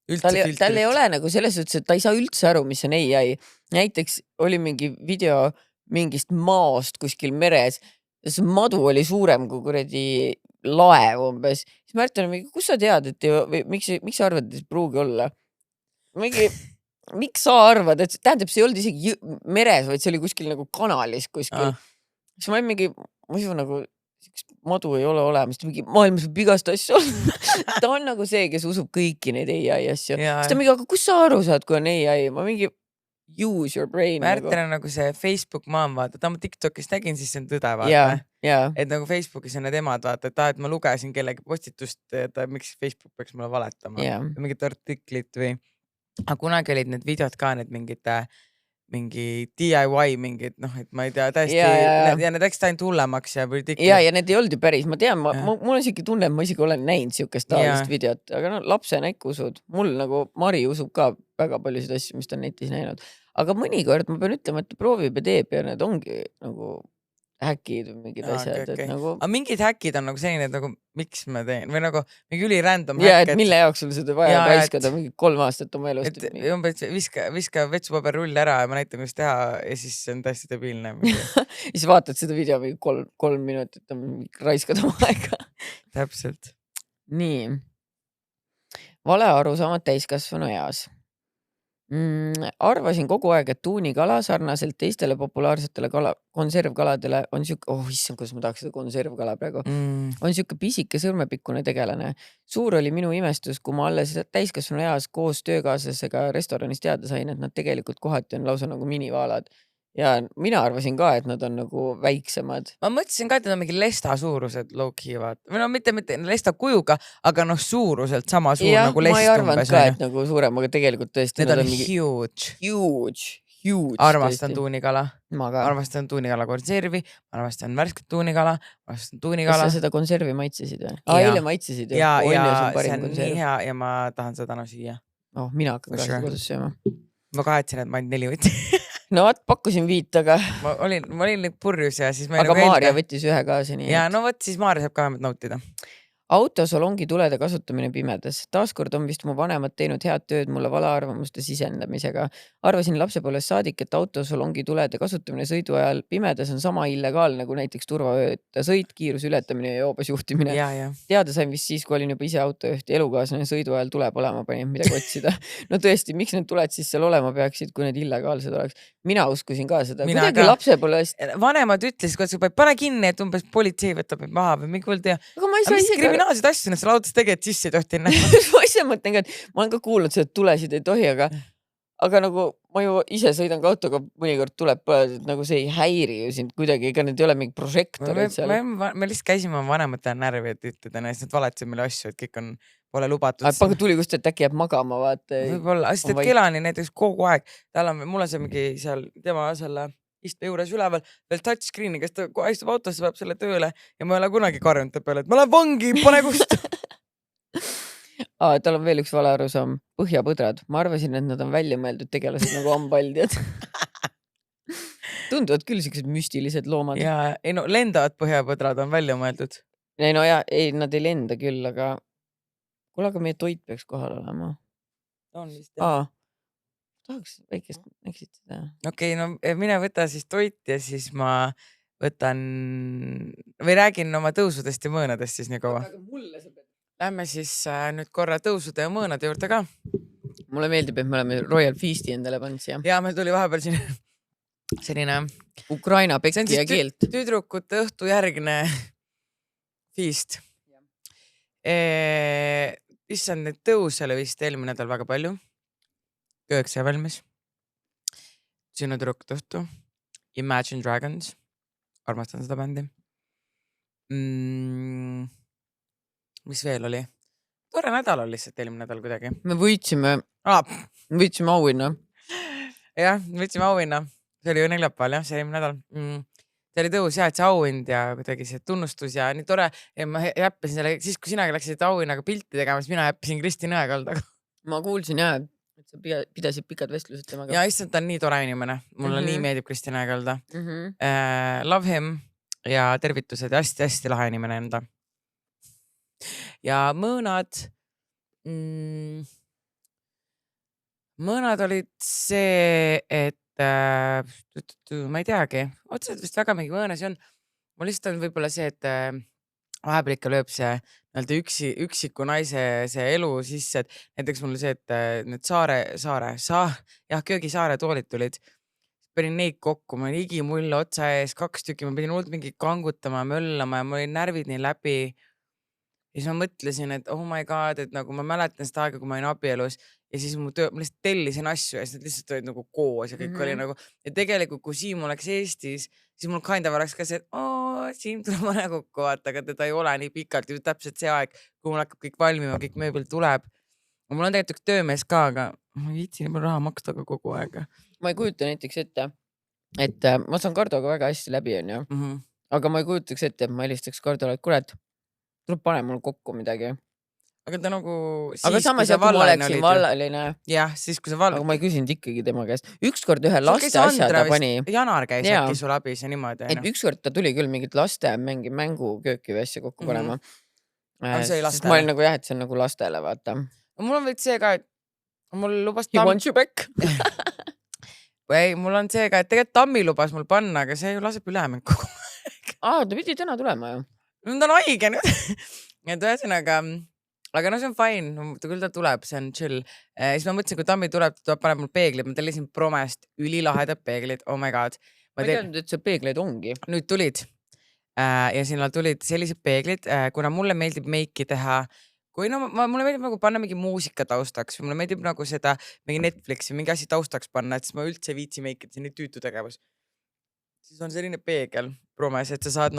selles suhtes, et ta ei saa üldse aru, mis on AI. Näiteks oli mingi video mingist maast kuskil meres. See madu oli suurem kui kuradi laev umbes. Siis Märten on mingi, kus sa tead, et miks sa arvad, et pruugi olla? Miks sa arvad, et tähendab, see ei olnud isegi meres, vaid see oli kuskil nagu kanalis kuskil. Siis ma olin mingi, nagu madu ei ole olemas, mingi maailmas võib igast asju olla. Ta on nagu see, kes usub kõiki neid AI asju. Siis ta mingi, aga kus sa aru saad, kui on AI? Ma mingi use your brain. Märten on nagu see Facebook maam vaata, ta ma TikTokis nägin, siis see on tõde vaata. Et nagu Facebookis on need emad vaata, et ma lugesin kellegi postitust, et miks Facebook peaks mulle valetama. Mingit artiklit või. Aga kunagi olid need videod ka, need mingi DIY mingid, et ma ei tea, täiesti, ja need läksid ainult hullemaks ja ja need ei olnud ju päris, ma tean, mul on siuke tunne, et ma isegi olen näinud siukest taolist videot, aga lapsena ikka usud. Mul nagu Mari usub ka väga paljusid asju, mis ta netis näinud. Aga mõnikord ma pean ütlema, et ta proovib ja teeb ja need ongi nagu häkid või mingid asjad. Nagu... Aga mingid häkid on nagu selline, et nagu miks ma teen või nagu mingi üli random häkk. Ja, mille jaoks sul seda vaja raiskada mingi 3 aastat oma elust. Umbes viska vetsupaberrull ära ja ma näitan, kuidas teha ja siis see on täiesti debiilne. Siis vaatad seda video mingi 3 minutit, raiskad oma aega. Täpselt. Nii. Vale arusaamad täiskasvanu eas. Arvasin kogu aeg, et tuunikala sarnaselt teistele populaarsetele konservkaladele on issand, kuidas ma tahaks seda konservkala praegu, on siuke pisike sõrmepikkune tegelane. Suur oli minu imestus, kui ma alles täiskasvanu eas koos töökaaslasega restoranis teada sain, et nad tegelikult kohati on lausa nagu minivaalad. Ja mina arvasin ka, et nad on nagu väiksemad. Ma mõtlesin ka, et nad on mingi lesta suurused low-keyvad. Või no mitte lesta kujuga, aga suuruselt sama suur nagu lest. Ma ei arvanud ka, et nagu suurem, aga tegelikult tõesti. Need on huge. Huge. Armastan tuunikala. Armastan tuunikala konservi. Armastan värsket tuunikala. Armastan tuunikala. Kas sa seda konservi maitsesid või? Eile maitsesid ju. Ja see on nii hea ja ma tahan seda täna süüa. Mina hakkan ka seda kodus sööma. Ma kahetsen, et ma ainult 4 võtsin. No pakkusin 5, aga... Ma olin purjus ja siis... Aga Maarja võttis 1 kaasa nii. Ja no võt, siis Maarja saab ka vähemalt nautida. Autosolongi tulede kasutamine pimedas. Taaskord on vist mu vanemad teinud head tööd mulle valearvamuste sisendamisega. Arvasin lapsepõlves saadik, et autosolongi tulede kasutamine sõidu ajal pimedas on sama illegaalne kui näiteks turvavööta sõit, kiiruse ületamine ja joobes juhtimine. Teada sain vist siis, kui olin juba ise autojuht ja elukaaslane sõidu ajal tuleb olema panin midagi otsida. No tõesti, miks need tuled siis seal olema peaksid, kui need illegaalsed oleks? Mina uskusin ka seda. Kuidagi lapsepõlves... Vanemad ütlesid, kui pane kinni, et umbes politsei võtab maha või mingi võld kriminaalseid asju, need seal autos tegelikult sisse ei tohti näha. Ma ise mõtlen ka, et ma olen ka kuulnud seda, et tulesid ei tohi, aga nagu ma ju ise sõidan ka autoga, mõnikord tuleb põled, et nagu see ei häiri ju sind kuidagi, ega need ei ole mingi prožektorid seal. Me lihtsalt käisime vanematele närvi, et ütleda, et nad valetasid meile asju, et kõik pole lubatud. Aga tuli kust, et äkki jääb magama, vaata. Võib-olla, sest et Kelani näiteks kogu aeg, mul on see mingi seal tema selle istu juures üleval, veel touchscreeni, kes ta istub autosse, peab selle tööle ja ma ei ole kunagi karjunud ta peale, et ma lähen vangi, pane kust. Tal on veel üks vale arusaam. Põhjapõdrad. Ma arvasin, et nad on välja mõeldud tegelased nagu ambaldjad. Tunduvad küll siuksed müstilised loomad. Ja, lendavad põhjapõdrad on välja mõeldud. Nad ei lenda küll, aga kuule, aga meie toit peaks kohal olema. On vist. Tahaks väikest näksid seda. Okei, no mine võta siis toit ja siis ma võtan või räägin oma tõusudest ja mõõnadest siis nii kaua. Lähme siis nüüd korra tõusude ja mõõnade juurde ka. Mulle meeldib, et me oleme Royal Feasti endale pannud siia. Ja meil tuli vahepeal siin selline Ukraina pekki ja keelt. Tüdrukute õhtu järgne feast. issand, neid tõuse oli vist eelmine nädal väga palju. Kööks ja valmis. Sinu tüdrukute õhtu. Imagine Dragons. Armastan seda bändi. Mis veel oli? Tore nädal oli lihtsalt eelmine nädal kuidagi. Me võitsime auhinna. Jah, võitsime auhinna. See oli ju neljapäeval, jah, see eelmine nädal. See oli tõus, jah, et see auhind ja kuidagi see tunnustus ja nii tore. Ja ma jäppasin selle, siis kui sinagi läksid auhinnaga pilti tegema, siis mina jäppasin Kristi Nõekaldaga. Ma kuulsin jah, et sa pidasid pikad vestlused temaga. Ja issand, ta on nii tore inimene. Mulle nii meeldib Kristi Nõekalda. Love him ja tervitused ja hästi lahe inimene enda. Ja mõõnad olid see, et ma ei teagi, otseselt vist väga mingi mõõnas on. Mul lihtsalt on võib-olla see, et vahepeal ikka lööb see üksiku naise see elu sisse, et näiteks mul see, et need köögisaare toolid tulid. Panin neid kokku, ma olin igimull otsa ees 2 tükki, ma pidin hullult mingi kangutama ja möllama ja mul olid närvid nii läbi. Ja siis ma mõtlesin, et oh my god, et nagu ma mäletan seda aega, kui ma olin abielus ja siis ma lihtsalt tellisin asju ja siis need lihtsalt olid nagu koos ja kõik oli nagu, ja tegelikult kui Siim oleks Eestis, siis mul kind of oleks ka see, et Siim tuleb vana kokku vaata, aga teda ei ole nii pikalt, ju täpselt see aeg, kui mul hakkab kõik valmima, kõik mööbel tuleb. Mul on tegelikult üks töömees ka, aga ma ei viitsi nii palju raha maksta ka kogu aeg. Ma ei kujuta näiteks ette, et ma saan Kardoga väga hästi läbi, on ju. Aga ma ei kujutaks ette, et ma helistaks Kardole, et kurat, tuleb pane mul kokku midagi. Aga ta nagu... Aga samas jah, kui ma oleksin vallaline. Jah, siis kui sa vallaline. Aga ma ei küsinud ikkagi tema käest. Ükskord ühe laste asja ta pani. Janar käis äkki sul abis ja niimoodi. Et ükskord ta tuli küll mingit laste mängukööki või asja kokku panema. Sest ma olin nagu jah, et see on nagu lastele, vaata. Mul on võid see ka, et mul lubas He wants you back. Ei, mul on see ka, et tegelikult Tammi lubas mul panna, aga see ju laseb üle mind kogu aeg. Ta pidi täna tulema ju. Ta on haige nüüd. Et ühesõnaga, aga no see on fine, küll ta tuleb, see on chill. Siis ma mõtlesin, kui Tammi tuleb, ta paneb mul peeglid, ma tellisin Promest ülilahedad peeglid, oh my god. Ma ei teadnud, et see peegleid ongi. Nüüd tulid ja sinna tulid sellised peeglid, kuna mulle meeldib meiki teha, kui mulle meeldib nagu panna mingi muusika taustaks, mulle meeldib nagu seda mingi Netflixi, mingi asi taustaks panna, et siis ma üldse viitsi meiki, et see on nii tüütu tegevus. Siis on selline peegel Promes, et sa saad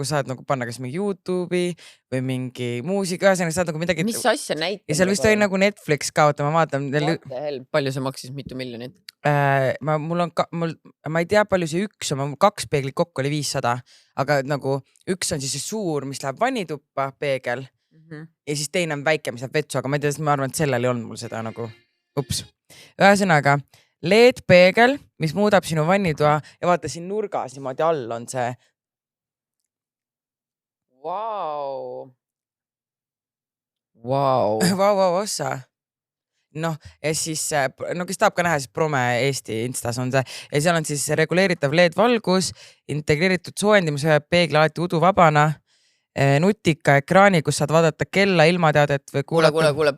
saad nagu panna kas mingi YouTube'i või mingi muusika, saad nagu midagi. Mis asja näitab? Ja seal vist oli nagu Netflix ka, oota ma vaatan. Palju see maksis, mitu miljonit? Ma ei tea, palju see üks on, 2 peeglit kokku oli 500, aga nagu üks on siis see suur, mis läheb vannituppa peegel ja siis teine on väike, mis läheb vetsu, aga ma ei tea, ma arvan, et sellel ei olnud mul seda nagu, ühesõnaga LED-peegel, mis muudab sinu vannitoa ja vaata siin nurgas niimoodi all on see. Vau. Ossa. Noh, ja siis, kes tahab ka näha, siis Prome Eesti Instas on see. Ja seal on siis reguleeritav LED-valgus, integreeritud soojendimise peegli alati uduvabana, nutika ekraani, kus saad vaadata kella, ilmateadet või kuulata. Kuule,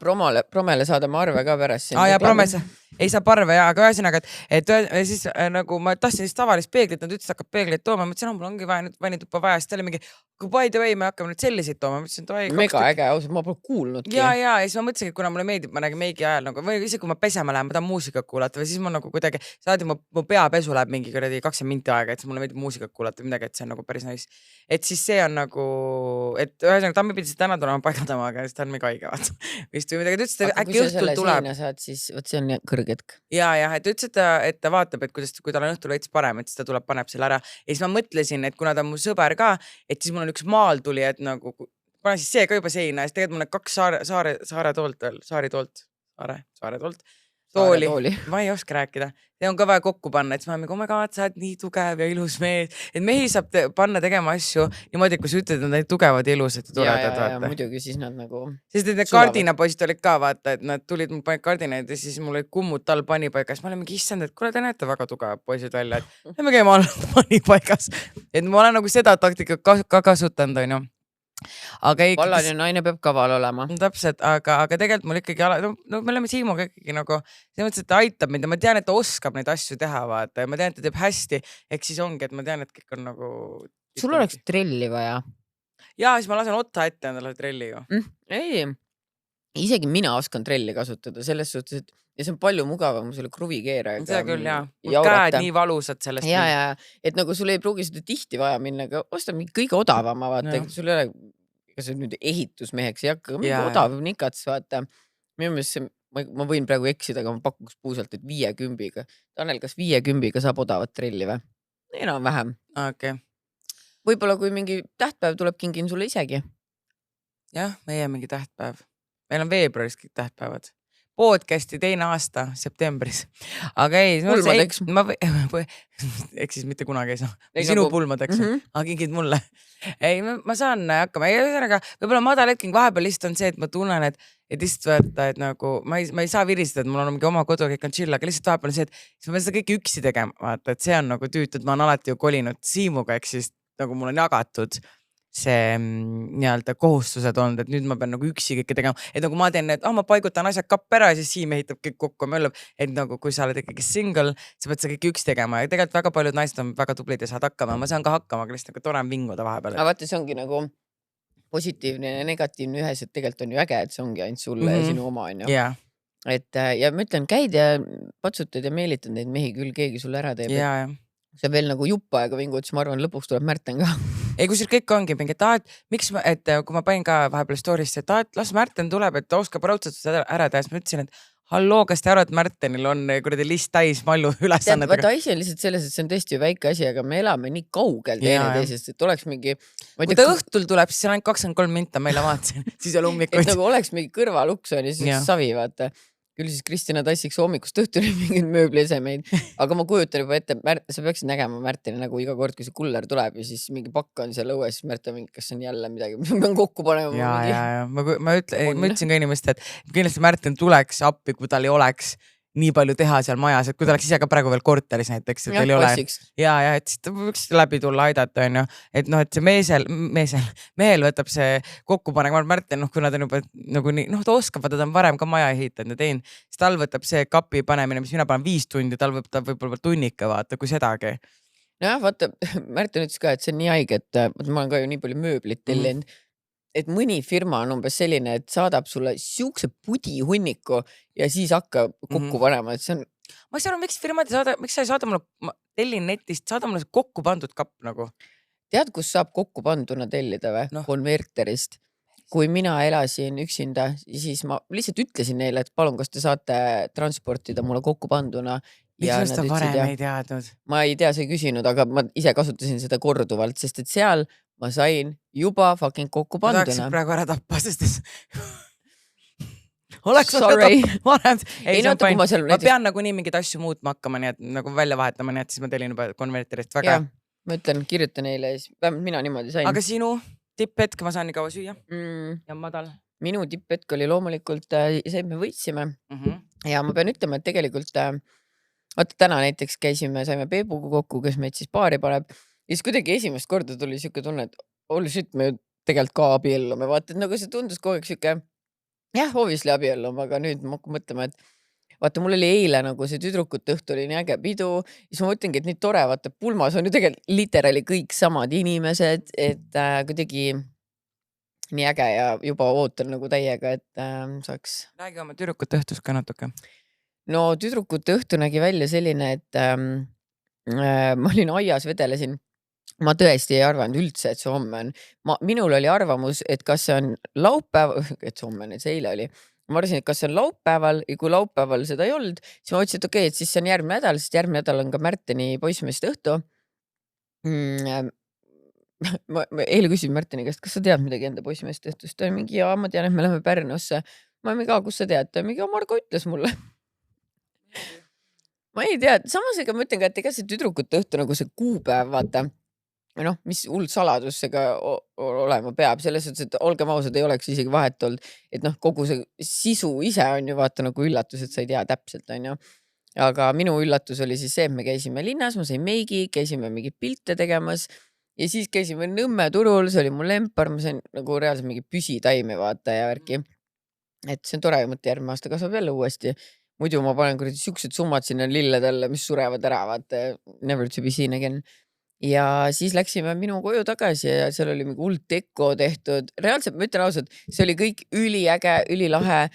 Promele saadame arve ka pärast. Ja Promes ei saa parve ja, aga ühesõnaga, et siis nagu ma tahtsin siis tavalist peeglit, nad ütlesid, hakkab peeglit tooma, ma ütlesin, mul ongi vaja nüüd vannituppa vaja, siis ta oli mingi, kui by the way, me hakkame nüüd selliseid tooma, ma ütlesin, mega äge, ausalt, ma pole kuulnudki. Ja siis ma mõtlesin, et kuna mulle meeldib, ma nägin meigi ajal nagu, või isegi kui ma pesema lähen, ma tahan muusikat kuulata või siis ma nagu kuidagi, saadi mu peapesu läheb mingi 20 minti aega, et siis mulle meeldib muusikat kuulata midagi, et see on nagu päris nice. Et siis see on nagu, et ühesõnaga Tammi pidi täna tulema paigaldama, aga siis ta on mega haige, vaata. Vist või midagi, ta ütles, et äkki õhtul tuleb. Saad, siis, võt see on kõrgetk. Ja, et ütles, et ta vaatab, et kui tal on õhtul veits parem, et siis ta tuleb, paneb selle ära. Ja siis ma mõtlesin, et kuna ta on mu sõber ka, et siis mul on üks maal tuli, et nagu, pane siis see ka juba seina, siis tegelikult mul on 2 saare toolt. Tooli. Ma ei oska rääkida. See on ka vaja kokku panna, et siis ma olen, oh my god, sa oled nii tugev ja ilus mees. Et mehi saab panna tegema asju niimoodi, kui sa ütled, et nad tugevad ja ilusad ja toredad. Ja muidugi siis nad nagu... Sest need kardinapoisid olid ka, vaata, et nad tulid mu panid kardinaid ja siis mul olid kummud tal panipaigas. Ma olen mingi issand, et kuule, te näete väga tugevad poisid välja, et me käime alla panipaigas. Et ma olen nagu seda taktikat ka kasutanud, on ju. Vallaline naine peab kaval olema. Täpselt, aga tegelikult mul ikkagi me oleme Siimuga ikkagi nagu see mõttes, et ta aitab mind ja ma tean, et ta oskab neid asju teha, vaata ja ma tean, et ta teeb hästi, ehk siis ongi, et ma tean, et kõik on nagu sul oleks trelli vaja. Ja siis ma lasen otsa ette endale trelli ju. Ei, isegi mina oskan trelli kasutada selles suhtes, et ja see on palju mugavam selle kruvikeerajaga seda küll jaa. Mul käed jaurata. nii valusad sellest. Ja, et nagu sul ei pruugi seda tihti vaja minna, aga osta mingi kõige odavama, vaata, Jah. sul ei ole, ega sa nüüd ehitusmeheks ei hakka, aga mingi Jaa, jaa. odav nikats, vaata. Minu meelest see, ma võin praegu eksida, aga ma pakuks puusalt, et 50. Tanel, kas 50 saab odavat trelli või? Enam-vähem. Okei. Võib-olla kui mingi tähtpäev tuleb, kingin sulle isegi. Jah, meie mingi tähtpäev. Meil on veebruaris kõik tähtpäevad. Podcasti 2. aasta septembris. Aga ei, Pulmadeks. eks siis mitte kunagi ei saa. Sinu pulmadeks, aga kingid mulle. Ei, ma saan hakkama. Ühesõnaga, võib-olla madal hetking vahepeal lihtsalt on see, et ma tunnen, et lihtsalt võtta, et nagu ma ei saa viristada, et mul on mingi oma kodu, kõik on chill, aga lihtsalt vahepeal on see, et ma pean seda kõike üksi tegema, vaata, et see on nagu tüütud, ma olen alati ju kolinud Siimuga, eks siis nagu mul on jagatud see nii-öelda kohustused olnud, et nüüd ma pean nagu üksi kõike tegema, et nagu ma teen, et ma paigutan asjad kappi ära ja siis Siim ehitab kõik kokku ja möllab, et nagu kui sa oled ikkagi single, sa pead seda kõik üksi tegema ja tegelikult väga paljud naised on väga tublid ja saad hakkama, ma saan ka hakkama, aga lihtsalt nagu tore on vinguda vahepeal. Aga vaata, see ongi nagu positiivne ja negatiivne ühes, et tegelikult on ju äge, et see ongi ainult sulle ja sinu oma, on ju. Yeah. Et ja ma ütlen, käid ja patsutad ja meelitad neid mehi, küll keegi sulle ära teeb. Yeah. See veel nagu jupp aega vingud, siis ma arvan, lõpuks tuleb Märten ka. Ei, kusjuures kõik ongi mingi, et miks ma, et kui ma panin ka vahepeal story'sse, et las Märten tuleb, et oskab raudselt ära teha, siis ma ütlesin, et halloo, kas te arvad, Märtenil on kuradi list täis mallu ülesannetega? Vaata, asi on lihtsalt selles, et see on tõesti ju väike asi, aga me elame nii kaugel teineteisest, et oleks mingi... Kui ta õhtul tuleb, siis on ainult 23 minta meile vaatasin, siis on ummikuid. Et nagu oleks mingi kõrvalukson ja siis savi, vaata. Küll siis Kristina tassiks hommikust õhtuni mingid mööbliesemeid, aga ma kujutan juba ette, sa peaksid nägema Märteni nagu iga kord, kui see kuller tuleb ja siis mingi pakk on seal õues, siis Märten mingi, kas on jälle midagi, ma pean kokku panema. Ja. Ma ütlesin ka inimest, et kindlasti Märten tuleks appi, kui tal ei oleks nii palju teha seal majas, et kui ta oleks ise ka praegu veel korteris näiteks, et teil ei ole. Ja, et siis ta võiks läbi tulla aidata, on ju. Et noh, et see mehel võtab see kokku panema, Märten, kui nad on juba nagu nii, ta oskab, ta on varem ka maja ehitanud ja teinud, siis tal võtab see kapi panemine, mis mina panen 5 tundi, tal võtab võib-olla tunnika, vaata, kui sedagi. Jah, vaata, Märten ütles ka, et see on nii haige, et ma olen ka ju nii palju mööblit tellinud. Et mõni firma on umbes selline, et saadab sulle siukse pudi hunniku ja siis hakka kokku panema, et see on... Ma ei saa aru, miks firmad ei saada, miks sa ei saada mulle, ma tellin netist, saada mulle kokku pandud kapp nagu. Tead, kus saab kokku panduna tellida või? Konverterist. Kui mina elasin üksinda, siis ma lihtsalt ütlesin neile, et palun, kas te saate transportida mulle kokku panduna. Miks sa varem ei teadnud? Ma ei tea, sa ei küsinud, aga ma ise kasutasin seda korduvalt, sest et seal ma sain juba fucking kokku panduna. Ma tahaksin praegu ära tappa, sest oleks varem. Ei, see on pain. Ma pean nagu nii mingid asju muutma hakkama, nii et nagu välja vahetama, nii et siis ma tellin juba konverterist väga. Ja, ma ütlen, kirjuta neile ja siis vähemalt mina niimoodi sain. Aga sinu tipphetk, ma saan nii kaua süüa ja madal. Minu tipphetk oli loomulikult see, et me võitsime. Ja ma pean ütlema, et tegelikult vaata täna näiteks käisime, saime Peebuga kokku, kes meid siis paari paneb. Ja siis kuidagi esimest korda tuli siuke tunne, et holy shit, me ju tegelikult ka abiellume. Vaata, et nagu see tundus kogu aeg siuke, jah, obviously abiellume, aga nüüd ma hakkan mõtlema, et vaata, mul oli eile nagu see tüdrukute õhtu oli nii äge pidu. Siis ma mõtlengi, et nii tore, vaata, pulmas on ju tegelikult literally kõik samad inimesed, et kuidagi nii äge ja juba ootan nagu täiega, et saaks... Räägi oma tüdrukute õhtus ka natuke. No tüdrukute õhtu nägi välja selline, et ma olin aias, vedelesin. Ma tõesti ei arvanud üldse, et see homme on. Minul oli arvamus, et kas see on laupäev, et see homme on, et see eile oli. Ma arvasin, et kas see on laupäeval ja kui laupäeval seda ei olnud, siis ma mõtlesin, et okei, et siis see on järgmine nädal, sest järgmine nädal on ka Märteni poissmeeste õhtu. Ma eile küsisin Märteni käest, kas sa tead midagi enda poissmeeste õhtust? Ta oli mingi, jaa, ma tean, et me läheme Pärnusse. Ma mingi, kus sa tead? Ta mingi, Margo ütles mulle. Ma ei tea, samas ega ma ütlen ka, et ega see tüdrukute õhtu nagu see kuupäev, vaata. Mis hull saladusega olema peab, selles suhtes, et olgem ausad, ei oleks isegi vahet olnud, et kogu see sisu ise on ju vaata nagu üllatus, et sa ei tea täpselt, on ju. Aga minu üllatus oli siis see, et me käisime linnas, ma sain meigi, käisime mingi pilte tegemas ja siis käisime Nõmme turul, see oli mu lempar, ma sain nagu reaalselt mingi püsitaimi vaata ja värki. Et see on tore, mõte järgmine aasta kasvab jälle uuesti. Muidu ma panen kuradi siuksed summad sinna lilledele, mis surevad ära, vaata, never to be seen again. ja siis läksime minu koju tagasi ja seal oli mingi hull deko tehtud. Reaalselt ma ütlen ausalt, see oli kõik üliäge, ülilahe,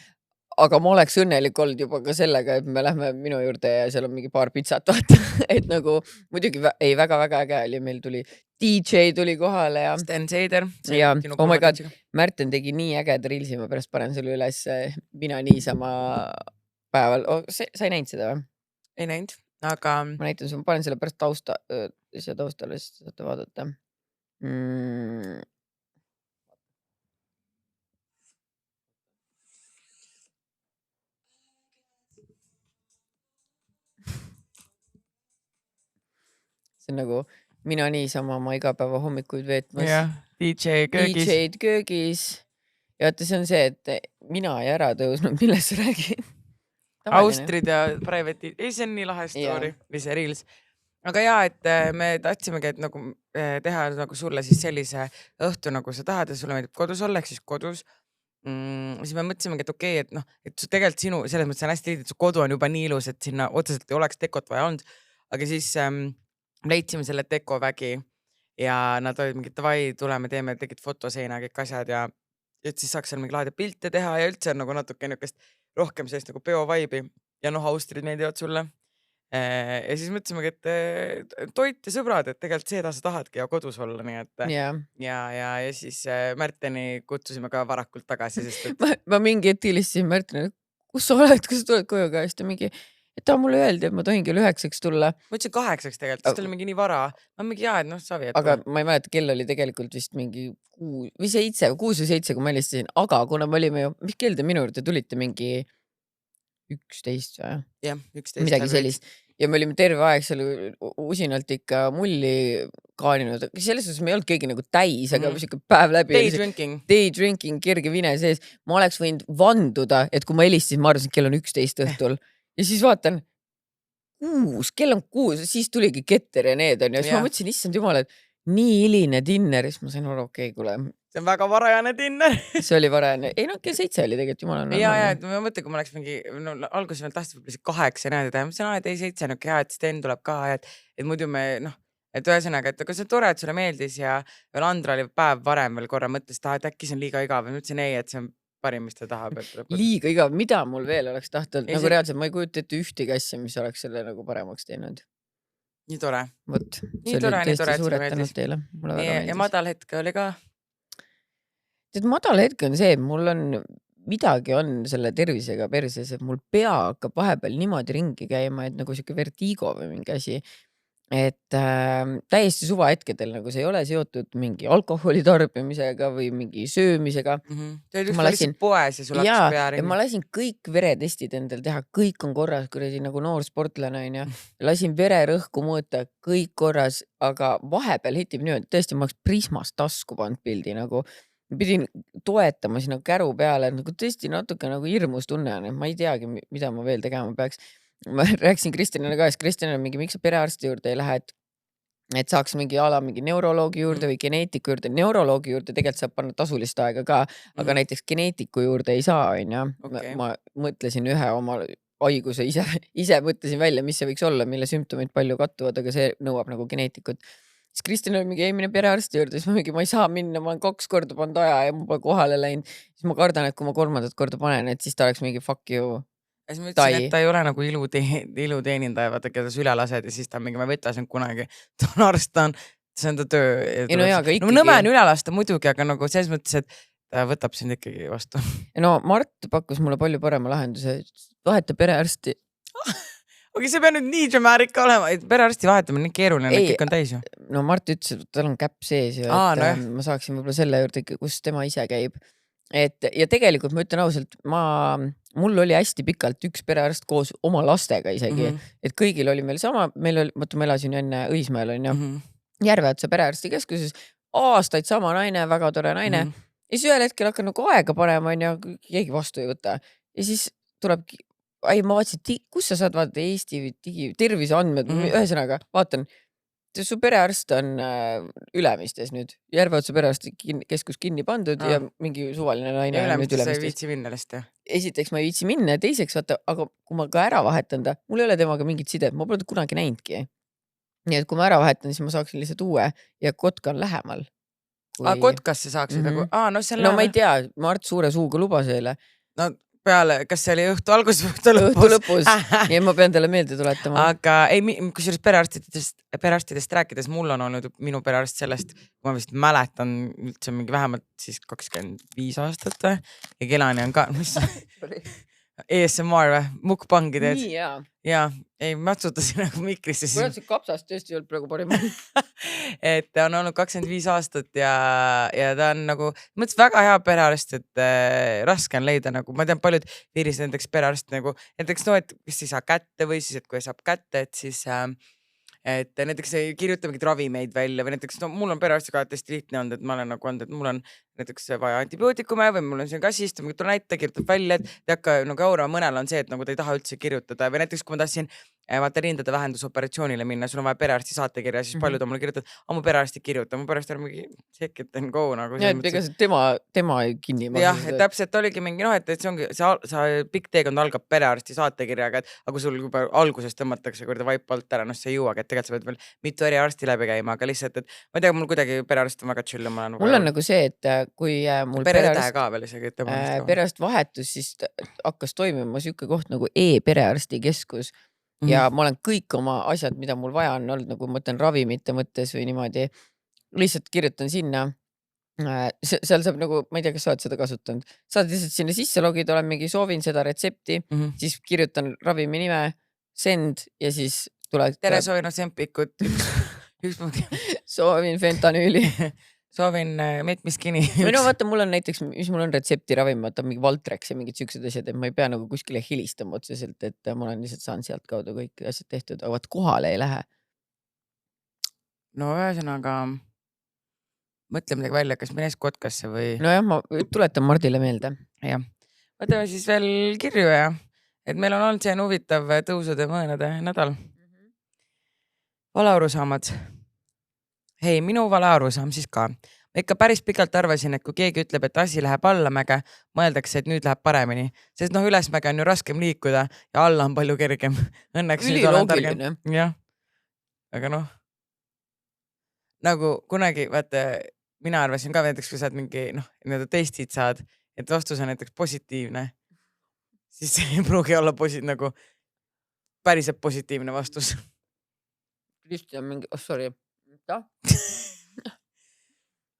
aga ma oleks õnnelik olnud juba ka sellega, et me lähme minu juurde ja seal on mingi paar pitsat, vaata. Et nagu muidugi ei, väga-väga äge oli, meil tuli DJ tuli kohale ja Sten Seider. ja oh my god, Märten tegi nii ägeda reelsi, ma pärast panen selle üles mina niisama päeval. Sa ei näinud seda või? Ei näinud, aga ma näitan sulle, ma panen selle pärast siia taustale, siis saate vaadata. See on nagu mina niisama oma igapäeva hommikuid veetmas. jah, DJ köögis. DJ-d köögis. Ja vaata, see on see, et mina ei ära tõusnud, millest sa räägid? Austrid ja private, ei see on nii lahe story või see reels. Aga jaa, et me tahtsimegi, et nagu teha nagu sulle siis sellise õhtu, nagu sa tahad ja sulle meeldib kodus olla, ehk siis kodus. Siis me mõtlesimegi, et okei, et noh, et tegelikult sinu, selles mõttes on hästi liidet, su kodu on juba nii ilus, et sinna otseselt ei oleks dekot vaja olnud. Aga siis leidsime selle dekovägi ja nad olid mingi davai, tuleme, teeme, tegid fotoseina, kõik asjad ja et siis saaks seal mingi lahedad pilte teha ja üldse on nagu natuke niukest rohkem sellist nagu peo vibe'i ja noh, austrid meeldivad sulle. Ja siis mõtlesimegi, et toit ja sõbrad, et tegelikult seda sa tahadki ja kodus olla, nii et ja siis Märteni kutsusime ka varakult tagasi, sest et ma mingi hetk helistasin Märtenile, kus sa oled, kas sa tuled koju ka, siis ta mingi, et mulle öeldi, et ma tohin kell 9 tulla. Ma ütlesin 8 tegelikult, sest oli mingi nii vara. Ma mingi jaa, et noh, savi. Aga ma ei mäleta, kell oli tegelikult vist mingi 6 või 7, kui ma helistasin, aga kuna me olime ju, mis kell te minu juurde tulite, mingi 11 või? Jah, 11. Midagi sellist. Ja me olime terve aeg seal usinalt ikka mulli kaaninud. Selles suhtes me ei olnud keegi nagu täis, aga siuke päev läbi. Day drinking, kerge vine sees. Ma oleks võinud vanduda, et kui ma helistasin, ma arvasin, et kell on 11 õhtul. Ja siis vaatan, 6, kell on 6, siis tuligi Keter ja need on ja siis ma mõtlesin, issand jumal, et nii hiline dinner, siis ma sain aru, okei, kuule. See on väga varajane dinner. See oli varajane. Ei no, kell 7 oli tegelikult, jumal on. Ja, et ma mõtlen, kui ma oleks mingi, no alguses veel tahtsin võib-olla 8 näed, et mõtlesin, et ei 7 on okei, et Sten tuleb ka, et muidu me, noh, et ühesõnaga, et aga see on tore, et sulle meeldis ja veel Andra oli päev varem veel korra mõtles, et äkki see on liiga igav ja mõtlesin ei, et see on parim, mis ta tahab. Liiga igav, mida mul veel oleks tahtnud? Nagu reaalselt ma ei kujuta ette ühtegi asja, mis oleks selle nagu paremaks teinud. Nii tore. Vot, see oli tõesti suuretanud teile. Ja madal hetke oli ka? Tead, madal hetke on see, et mul on midagi on selle tervisega perses, et mul pea hakkab vahepeal niimoodi ringi käima, et nagu siuke vertigo või mingi asi. Et täiesti suva hetkedel, nagu see ei ole seotud mingi alkoholi tarbimisega või mingi söömisega. Te olid üks lihtsalt poes ja sul hakkas pea ringi. Ja ma lasin kõik veretestid endal teha, kõik on korras, kuradi nagu noor sportlane on ja lasin vererõhku mõõta, kõik korras, aga vahepeal hitib niimoodi, tõesti ma oleks Prismast tasku pannud pildi nagu. Pidin toetama sinna käru peale, nagu tõesti natuke nagu hirmus tunne on, et ma ei teagi, mida ma veel tegema peaks. Ma rääkisin Kristjanile ka, et Kristjanile mingi, miks sa perearsti juurde ei lähe, et saaks mingi mingi neuroloogi juurde või geneetiku juurde. Neuroloogi juurde tegelikult saab panna tasulist aega ka, aga näiteks geneetiku juurde ei saa, on ja. Ma mõtlesin ühe oma haiguse ise mõtlesin välja, mis see võiks olla, mille sümptomid palju kattuvad, aga see nõuab nagu geneetikut. Siis Kristjan oli mingi eelmine perearsti juurde, siis ma ei saa minna, ma olen 2 korda pannud aja ja ma pole kohale läinud. Siis ma kardan, et kui ma 3. korda panen, et siis ta oleks mingi fuck you. Ja siis ma ütlesin, et ta ei ole nagu iluteenindaja, vaata, keda sa üle lased ja siis ta mingi, ma ei võta sind kunagi. Ta on arstan, see on ta töö. Ei no jaa, aga ikkagi. No nõme on üle lasta muidugi, aga nagu selles mõttes, et ta võtab sind ikkagi vastu. No Mart pakkus mulle palju parema lahenduse. Vaheta perearsti. Okei, see peab nüüd nii dramatic olema, et perearsti vahetamine nii keeruline, kõik on täis ju. No Mart ütles, et tal on käpp sees ju, et ma saaksin võib-olla selle juurde, kus tema ise käib. Ja tegelikult ma ütlen ausalt, mul oli hästi pikalt üks perearst koos oma lastega isegi, et kõigil oli meil sama, ma elasin enne Õismäel on ju, Järveotsa perearsti keskuses, aastaid sama naine, väga tore naine, ja siis ühel hetkel hakkan nagu aega panema on ja keegi vastu ei võta ja siis tulebki, ma vaatasin, kus sa saad vaadata Eesti terviseandmed, ühesõnaga vaatan, su perearst on Ülemistes nüüd. Järveotsa perearsti keskus kinni pandud ja mingi suvaline naine. Ja Ülemistes ei viitsi minna lihtsalt. Esiteks ma ei viitsi minna ja teiseks vaata, aga kui ma ka ära vahetan ta, mul ei ole temaga mingit sidet, ma pole kunagi näinudki. Nii et kui ma ära vahetan, siis ma saaksin lihtsalt uue ja Kotka on lähemal. Kotkasse saaksid nagu, no see no ma ei tea, Mart suure suuga lubas eile. No peale, kas see oli õhtu alguses või õhtu Õhtu lõpus. Nii ma pean talle meelde tuletama. Aga ei, kusjuures perearstidest rääkides, mul on olnud minu perearst sellest, kui ma vist mäletan üldse mingi vähemalt siis 25 aastat või, ja Kelani on ka, mis ASMR või, mukbangi teed. Nii hea. Ja, ei, ma otsutasin nagu mikrisse. Kui see kapsast tõesti ei olnud praegu parim. Et ta on olnud 25 aastat ja ta on nagu, mõttes väga hea perearst, et raske on leida nagu, ma tean paljud viiris näiteks perearst nagu, näiteks no, et kes ei saa kätte või siis, et kui saab kätte, et siis et näiteks ei kirjuta mingid ravimeid välja või näiteks, no mul on perearstiga hästi lihtne olnud, et ma olen nagu olnud, et mul on näiteks vaja antibiootikume või mul on siin kassi istu, mingi näite, kirjutab välja, et te hakka nagu euro, mõnel on see, et nagu ta ei taha üldse kirjutada või näiteks kui ma tahtsin vaata rindade vähendusoperatsioonile minna, sul on vaja perearsti saatekirja, siis paljud on mulle kirjutanud, mu perearst ei kirjuta, mu perearst on mingi check and go nagu. Ja, et ega tema ei kinni. Jah, et täpselt oligi mingi noh, et see ongi, see pikk teekond algab perearsti saatekirjaga, et aga sul juba alguses tõmmatakse kurda vaipa alt ära, see ei jõuagi, et tegelikult sa pead veel mitu eriarsti läbi käima, aga lihtsalt, et ma ei tea, mul kuidagi perearst on väga chill. Mul on nagu see, et kui mul perearst vahetus, siis hakkas toimima siuke koht nagu e-perearsti keskus. Ja ma olen kõik oma asjad, mida mul vaja on olnud, nagu mõtlen ravimite mõttes või niimoodi, lihtsalt kirjutan sinna. Seal saab nagu, ma ei tea, kas sa oled seda kasutanud. Saad lihtsalt sinna sisse logida, olen mingi soovin seda retsepti, siis kirjutan ravimi nime, send ja siis tuleb. Tere, soovin Ozempikut. Soovin fentanüüli. Soovin metmiskini. Või no vaata, mul on näiteks, mis mul on retseptiravi, ma võtan mingi Valtrex ja mingid siuksed asjad, et ma ei pea nagu kuskile helistama otseselt, et ma olen lihtsalt saanud sealt kaudu kõik asjad tehtud, aga vaat kohale ei lähe. No ühesõnaga, mõtle midagi välja, kas mines Kotkasse või... Nojah, ma tuletan Mardile meelde. Jah. Võtame siis veel kirju ja, et meil on olnud see huvitav tõusude mõõnade nädal. Valearusaamad. Hei, minu valearusaam siis ka. Ma ikka päris pikalt arvasin, et kui keegi ütleb, et asi läheb allamäge, mõeldakse, et nüüd läheb paremini. Sest ülesmäge on ju raskem liikuda ja alla on palju kergem. Õnneks nüüd olen targem. Jah. Aga nagu kunagi, vaata, mina arvasin ka näiteks, kui saad mingi, testid saad, et vastus on näiteks positiivne, siis see ei pruugi olla nagu päriselt positiivne vastus. Kristi on mingi, sorry.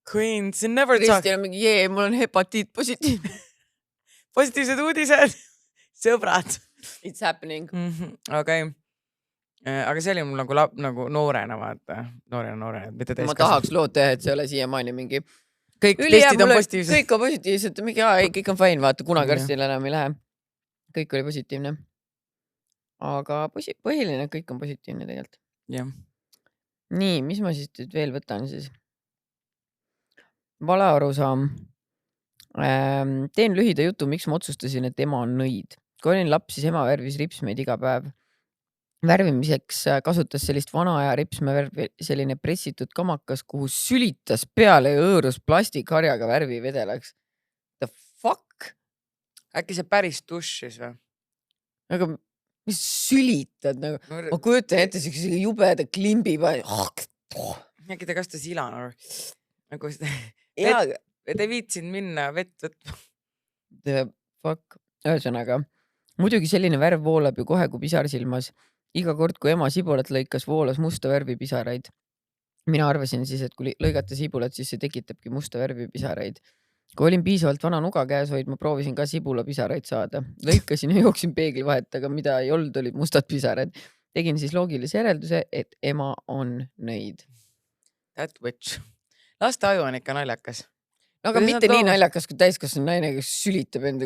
Queens, never talk. Kristi on mingi, mul on hepatiit positiivne. Positiivsed uudised. Sõbrad. It's happening. Okay. Aga see oli mul nagu noorena, vaata. Noorena. Ma tahaks loota, et see ole siiamaani mingi... Kõik testid on positiivsed. Kõik on positiivsed. Mingi, kõik on fine, vaata, kunagi arstil enam ei lähe. Kõik oli positiivne. Aga põhiline, kõik on positiivne tegelikult. Jah. Nii, mis ma siis veel võtan siis? Valearusaam. Teen lühida jutu, miks ma otsustasin, et ema on nõid. Kui olin laps, siis ema värvis ripsmeid iga päev. Värvimiseks kasutas sellist vana aja ripsmevärvi, selline pressitud kamakas, kuhu sülitas peale ja õõrus plastikharjaga värvivedelaks. The fuck? Äkki see päris dušis või? Aga mis sülitad nagu? Ma kujutan ette siukse jubeda klimbi või. Äkki ta kastas ila nagu te viitsin minna vett võtma. The fuck. Ühesõnaga, muidugi selline värv voolab ju kohe, kui pisar silmas. Iga kord, kui ema sibulat lõikas, voolas musta värvi pisaraid. Mina arvasin siis, et kui lõigata sibulat, siis see tekitabki musta värvi pisaraid. Kui olin piisavalt vana nuga käes hoid, ma proovisin ka sibula pisaraid saada. Lõikasin ja jooksin peegli vahet, aga mida ei olnud, olid mustad pisarad. Tegin siis loogilise järelduse, et ema on nõid. That witch. Laste aju on ikka naljakas. No, aga mitte nii naljakas, kui täiskasvanud naine, kes sülitab enda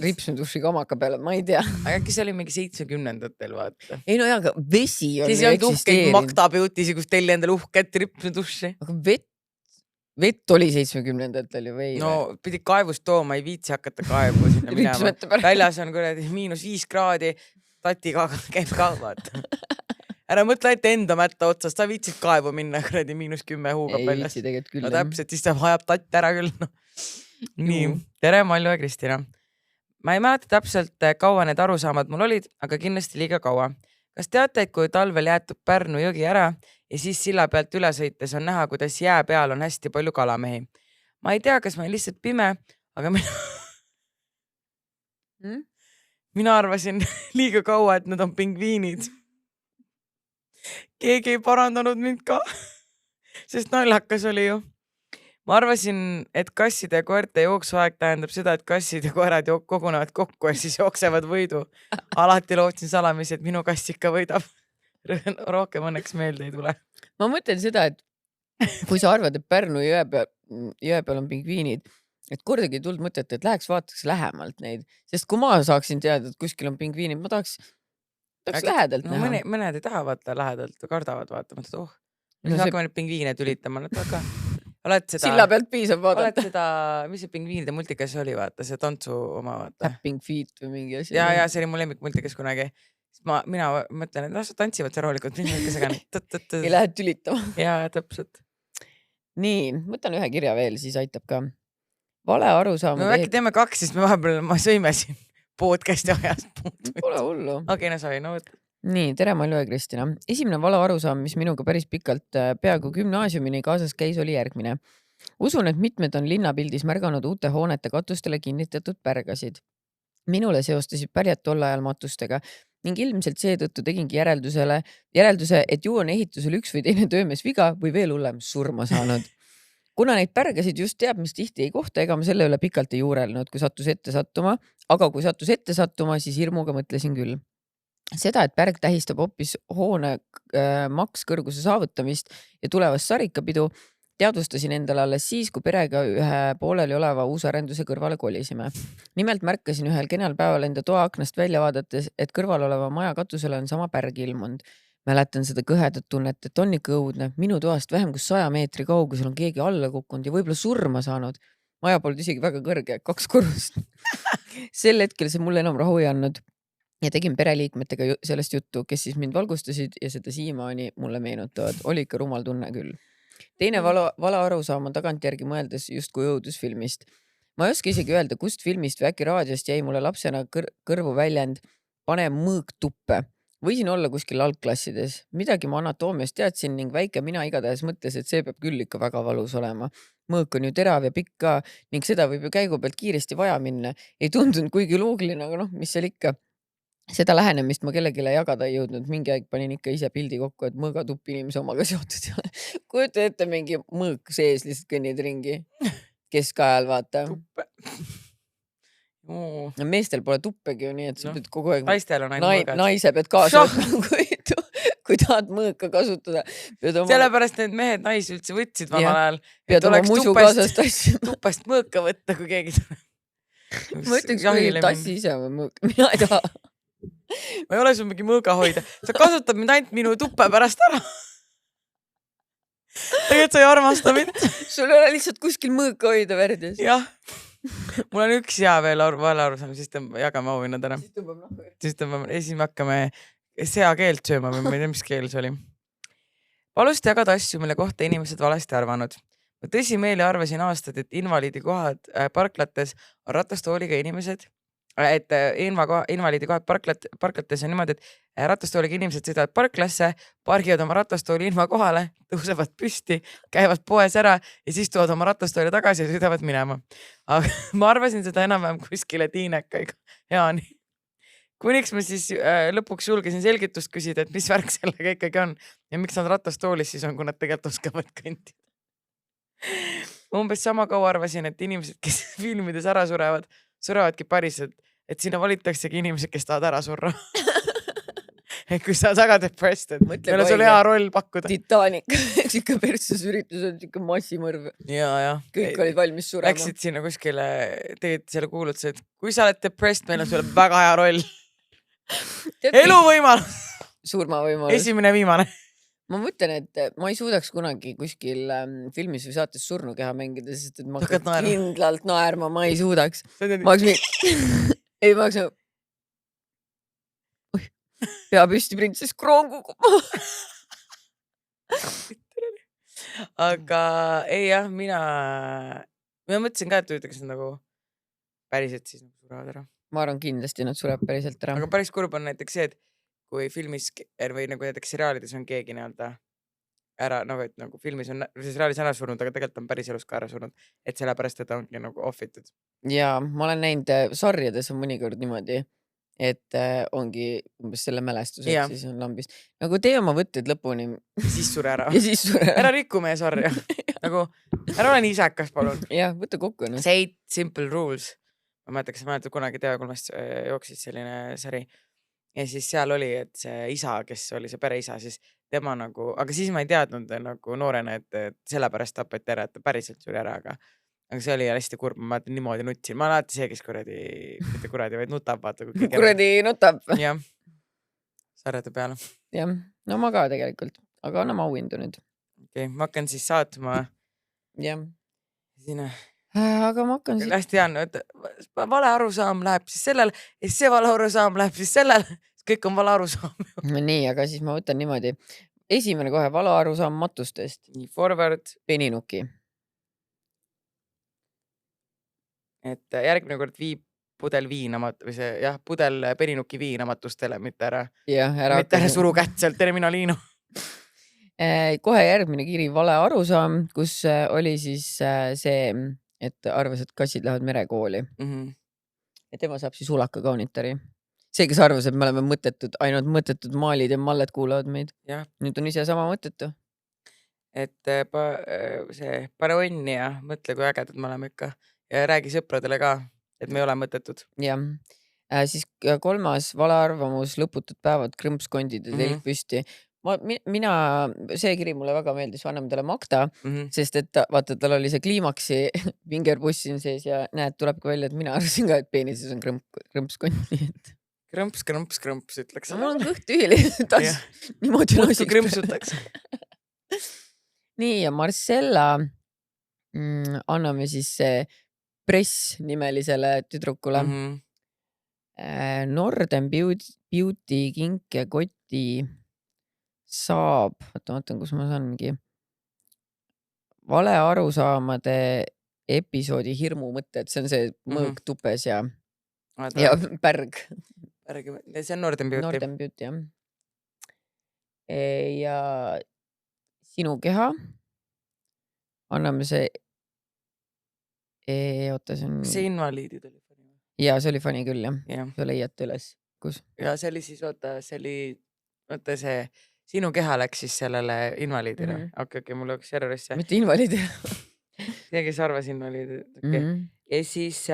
ripsmeduši kamaka peale, ma ei tea. Aga äkki see oli mingi 70-ndatel, vaata. Ei no aga vesi on siis on tuhkeid Magda Beauty'si, kus telli endale uhket ripsmeduši. Aga vett oli 70-ndatel ju või? No pidi kaevust tooma, ei viitsi hakata kaevu sinna minema. Väljas on -5 kraadi, tatiga käib ka, vaata. Ära mõtle ette enda mätta otsast, sa viitsid kaevu minna, -10 huugab väljas. Ei viitsi tegelikult küll. No täpselt, siis ta hajab tatt ära küll. Nii, tere Malju ja Kristina. Ma ei mäleta täpselt, kaua need arusaamad mul olid, aga kindlasti liiga kaua. Kas teate, et kui talvel jäätub Pärnu jõgi ära ja siis silla pealt üle sõites on näha, kuidas jää peal on hästi palju kalamehi? Ma ei tea, kas ma olen lihtsalt pime, aga mina arvasin liiga kaua, et nad on pingviinid. Keegi ei parandanud mind ka, sest naljakas oli ju. Ma arvasin, et kasside ja koerte jooksuaeg tähendab seda, et kassid ja koerad kogunevad kokku ja siis jooksevad võidu. Alati lootsin salamisi, et minu kass ikka võidab. Rohkem õnneks meelde ei tule. Ma mõtlen seda, et kui sa arvad, et Pärnu jõe peal on pingviinid, et kordagi ei tulnud mõtet, et läheks vaataks lähemalt neid. Sest kui ma saaksin teada, et kuskil on pingviinid, ma tahaks lähedalt näha. Mõned ei taha vaata lähedalt, kardavad vaatama, et me hakkame neid pingviine tülitama. Silla pealt piisab vaadata. Oled seda, mis see pingviinide multikas oli, vaata, see tantsu oma vaata. Tapping feet või mingi asi. Ja see oli mu lemmik multikas kunagi. Mina mõtlen, et sa tantsivad see roolikult. Ei lähed tülitama. Ja, täpselt. Nii, võtan ühe kirja veel, siis aitab ka. Vale arusaam. No äkki teeme 2, siis me vahepeal sõime siin podcasti ajast. Pole hullu. Okei, no sai, no võtta. Nii, tere Malju ja Kristina. Esimene vale arusaam, mis minuga päris pikalt peaaegu gümnaasiumini kaasas käis, oli järgmine. Usun, et mitmed on linnapildis märganud uute hoonete katustele kinnitatud pärgasid. Minule seostasid pärjad tol ajal matustega ning ilmselt seetõttu tegingi järelduse, et ju on ehitusel üks või teine töömees viga või veel hullem surma saanud. Kuna neid pärgasid just teab, mis tihti ei kohta, ega ma selle üle pikalt ei juurelnud, kui sattus ette sattuma, aga kui sattus ette sattuma, siis hirmuga mõtlesin küll. Seda, et pärg tähistab hoopis hoone makskõrguse saavutamist ja tulevast sarikapidu, teadvustasin endale alles siis, kui perega ühe pooleli oleva uusarenduse kõrvale kolisime. Nimelt märkasin ühel kenal päeval enda toa aknast välja vaadates, et kõrval oleva maja katusele on sama pärg ilmunud. Mäletan seda kõhedat tunnet, et on ikka õudne. Minu toast vähem kui 100 meetri kaugusel on keegi alla kukkunud ja võib-olla surma saanud. Maja polnud isegi väga kõrge, 2 korrust. Sel hetkel see mulle enam rahu ei andnud. Ja tegin pereliikmetega sellest juttu, kes siis mind valgustasid ja seda siiamaani mulle meenutavad. Oli ikka rumal tunne küll. Teine vale arusaam on tagantjärgi mõeldes justkui õudusfilmist. Ma ei oska isegi öelda, kust filmist või äkki raadiost jäi mulle lapsena kõrvu väljend pane mõõk tuppe. Võisin olla kuskil algklassides. Midagi ma anatoomiast teadsin ning väike mina igatahes mõtles, et see peab küll ikka väga valus olema. Mõõk on ju terav ja pikk ka ning seda võib ju käigu pealt kiiresti vaja minna. Ei tundunud kuigi loogiline, aga mis seal ikka. Seda lähenemist ma kellegile jagada ei jõudnud. Mingi aeg panin ikka ise pildi kokku, et mõõgatupp inimese omaga seotud ei ole. Kujuta ette mingi mõõk sees lihtsalt kõnnid ringi. Keskajal vaata. Tuppe. Meestel pole tuppegi ju nii, et sa pead kogu aeg naistel on ainult mõõgad. Naise pead kaasa kui tahad mõõka kasutada. Sellepärast need mehed naisi üldse võtsid vanal ajal. Pead oma musu kaasast asju. Tupest mõõka võtta, kui keegi tuleb. Ma ütleks, kui tassi ise oma mõõka. Mina ei taha. Ma ei ole sul mingi mõõga hoida. Sa kasutad mind ainult minu tuppe pärast ära. Tegelikult sa ei armasta mind. Sul ei ole lihtsalt kuskil mõõka hoida verdes. Jah. Mul on üks hea veel vale arusaam, siis jagame auhinnad ära. Siis me hakkame seakeelt sööma või ma ei tea, mis keel see oli. Palusti jagada asju, mille kohta inimesed valesti arvanud. Ma tõsimeeli arvasin aastad, et invaliidikohad parklates on ratastooliga inimesed, et invaliidikohad parklates on niimoodi, et ratastooliga inimesed sõidavad parklasse, pargivad oma ratastooli ilma kohale, tõusevad püsti, käivad poes ära ja siis tuvad oma ratastooli tagasi ja sõidavad minema. Aga ma arvasin seda enam-vähem kuskile tiinekaiga. Jaani. Kuniks ma siis lõpuks julgesin selgitust küsida, et mis värk sellega ikkagi on ja miks nad ratastoolis siis on, kui nad tegelikult oskavad kõndida. Umbes sama kaua arvasin, et inimesed, kes filmides ära surevadki päriselt, et sinna valitaksegi inimesed, kes tahavad ära surra. Et kui sa väga depressed, et meil on sul hea roll pakkuda. Titanic, eks ikka perses üritus on ikka massimõrv. Ja. Kõik olid valmis surema. Läksid sinna kuskile, tegid selle kuulutuse, et kui sa oled depressed, meil on sulle väga hea roll. Elu võimalus. Surma võimalus. Esimene viimane. Ma mõtlen, et ma ei suudaks kunagi kuskil filmis või saates surnu keha mängida, sest et ma kindlalt naerma, ma ei suudaks. Ma oleks pea püsti printsess kroon kukub. Aga ei jah, mina mõtlesin ka, et ütleks nagu päriselt siis surevad ära. Ma arvan kindlasti nad sureb päriselt ära. Aga päris kurb on näiteks see, et kui filmis või nagu näiteks seriaalides on keegi nii-öelda ära nagu, et nagu filmis on seriaalis ära surnud, aga tegelikult on päris elus ka ära surnud, et sellepärast, et ta ongi nagu ohvitud. Ja ma olen näinud sarjades on mõnikord niimoodi, et ongi umbes selle mälestuseks Jah. siis on lambist. Nagu tee oma võtted lõpuni Siis sure ära. ja siis sure Ära rikku meie sarja. Nagu, ära ole nii isekas, palun. jah, võta kokku ennast. Say simple rules. Ma mäletan, kas sa mäletad kunagi TV3-st jooksis selline sari. Ja siis seal oli, et see isa, kes oli see pereisa, siis tema nagu, aga siis ma ei teadnud nagu noorena, et sellepärast tapeti ära, et ta päriselt suri ära, aga see oli hästi kurb, ma mäletan niimoodi nutsin. Ma olen alati see, kes kuradi, mitte kuradi, vaid nutab, vaata. Kuradi nutab. Jah. Sarjade peale. Jah, no ma ka tegelikult, aga anname auhindu nüüd. Okei, ma hakkan siis saatma. Jah. Sina. Aga ma hakkan siis. Hästi Jaan, vale arusaam läheb siis sellel, ja see vale arusaam läheb siis sellel. Kõik on vale arusaam. Nii, aga siis ma võtan niimoodi. Esimene kohe vale arusaam matustest. Nii, forward. Peninuki. Et järgmine kord viib pudel viina, või see, jah, pudel peninuki viina matustele, mitte ära suru kätt sealt terminaliinu. Kohe järgmine kiri vale arusaam, kus oli siis see, et arvas, et kassid lähevad merekooli. Ja tema saab siis ulaka kaunitari. See, kes arvas, et me oleme ainult mõttetud maalid ja malled kuulavad meid. Ja. Nüüd on ise sama mõttetu. Et see pane onni ja mõtle, kui ägedad me oleme ikka. Ja räägi sõpradele ka, et me ei ole mõttetud. Jah. Siis kolmas vale arvamus, lõputud päevad, krõmpskondid ja telk püsti. See kiri mulle väga meeldis, anname talle Magda, sest et vaata, tal oli see kliimaksi vingerbuss siin sees ja näed, tulebki välja, et mina arvasin ka, et peenises on krõmpskond. Krõmps, ütleks. Mul on kõht tühili, niimoodi muudkui krõmpsutaks. Nii, ja Marcella anname siis Press nimelisele tüdrukule. Northern Beauty kink ja koti saab, vaatan, kus ma saan mingi vale arusaamade episoodi hirmu mõtted, see on see mõõg tupes ja pärg. See on Northern Beauty. Northern Beauty, jah. Ja sinu keha. Anname see oota, see on... See invaliidid oli funny. Jaa, see oli funny küll, jah. Ja. See leiate üles. Kus? Ja see oli siis, oota, see sinu keha läks siis sellele invaliidile. Okei, mul läks järjest see. Mitte invaliidile. See, kes arvas invaliidid. Ja siis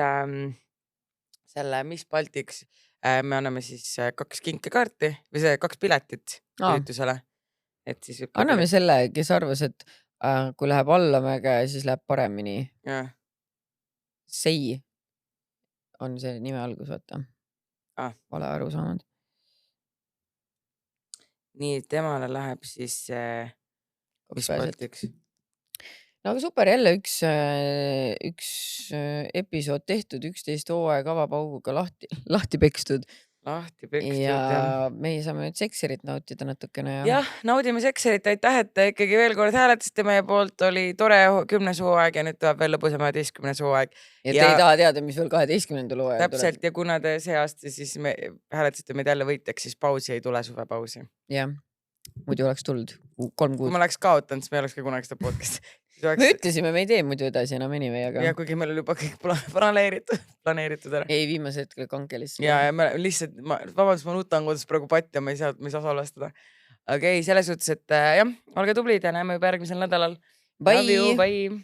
selle Miss Baltics me anname siis 2 kinkekaarti või see 2 piletit üritusele. Anname selle, kes arvas, et kui läheb allamäge, siis läheb paremini. Ja. Sei on see nime algus, vaata. Vale aru saanud. Nii, temale läheb siis Miss Baltics. No aga super, jälle üks episood tehtud, 11 hooaega avapauguga lahti pekstud. Lahti pekstud, ja meie saame nüüd sekserit nautida natukene. Jah, naudime sekserit, aitäh, et ikkagi veel kord hääletasite meie poolt, oli tore 10. hooaeg ja nüüd tuleb veel lõbusam 11. hooaeg. Ja te ei taha teada, mis veel 12. hooaeg tuleb. Täpselt, ja kuna te see aasta siis hääletasite meid jälle võitjaks, siis pausi ei tule, suvepausi. Jah, muidu oleks tulnud 3 kuud. Kui ma oleks kaotanud, siis me ei oleks ka kunagi seda podcast. Me ütlesime, me ei tee muidu edasi enam anyway, aga... Ja kuigi meil oli juba kõik planeeritud ära. Ei, viimase hetkel kankelis. Ja me lihtsalt, vabandust, ma nutan, kuidas praegu patt ja ma ei saa salvestada. Aga ei, selles suhtes, et jah, olge tublid ja näeme juba järgmisel nädalal. Bye! Love you, bye!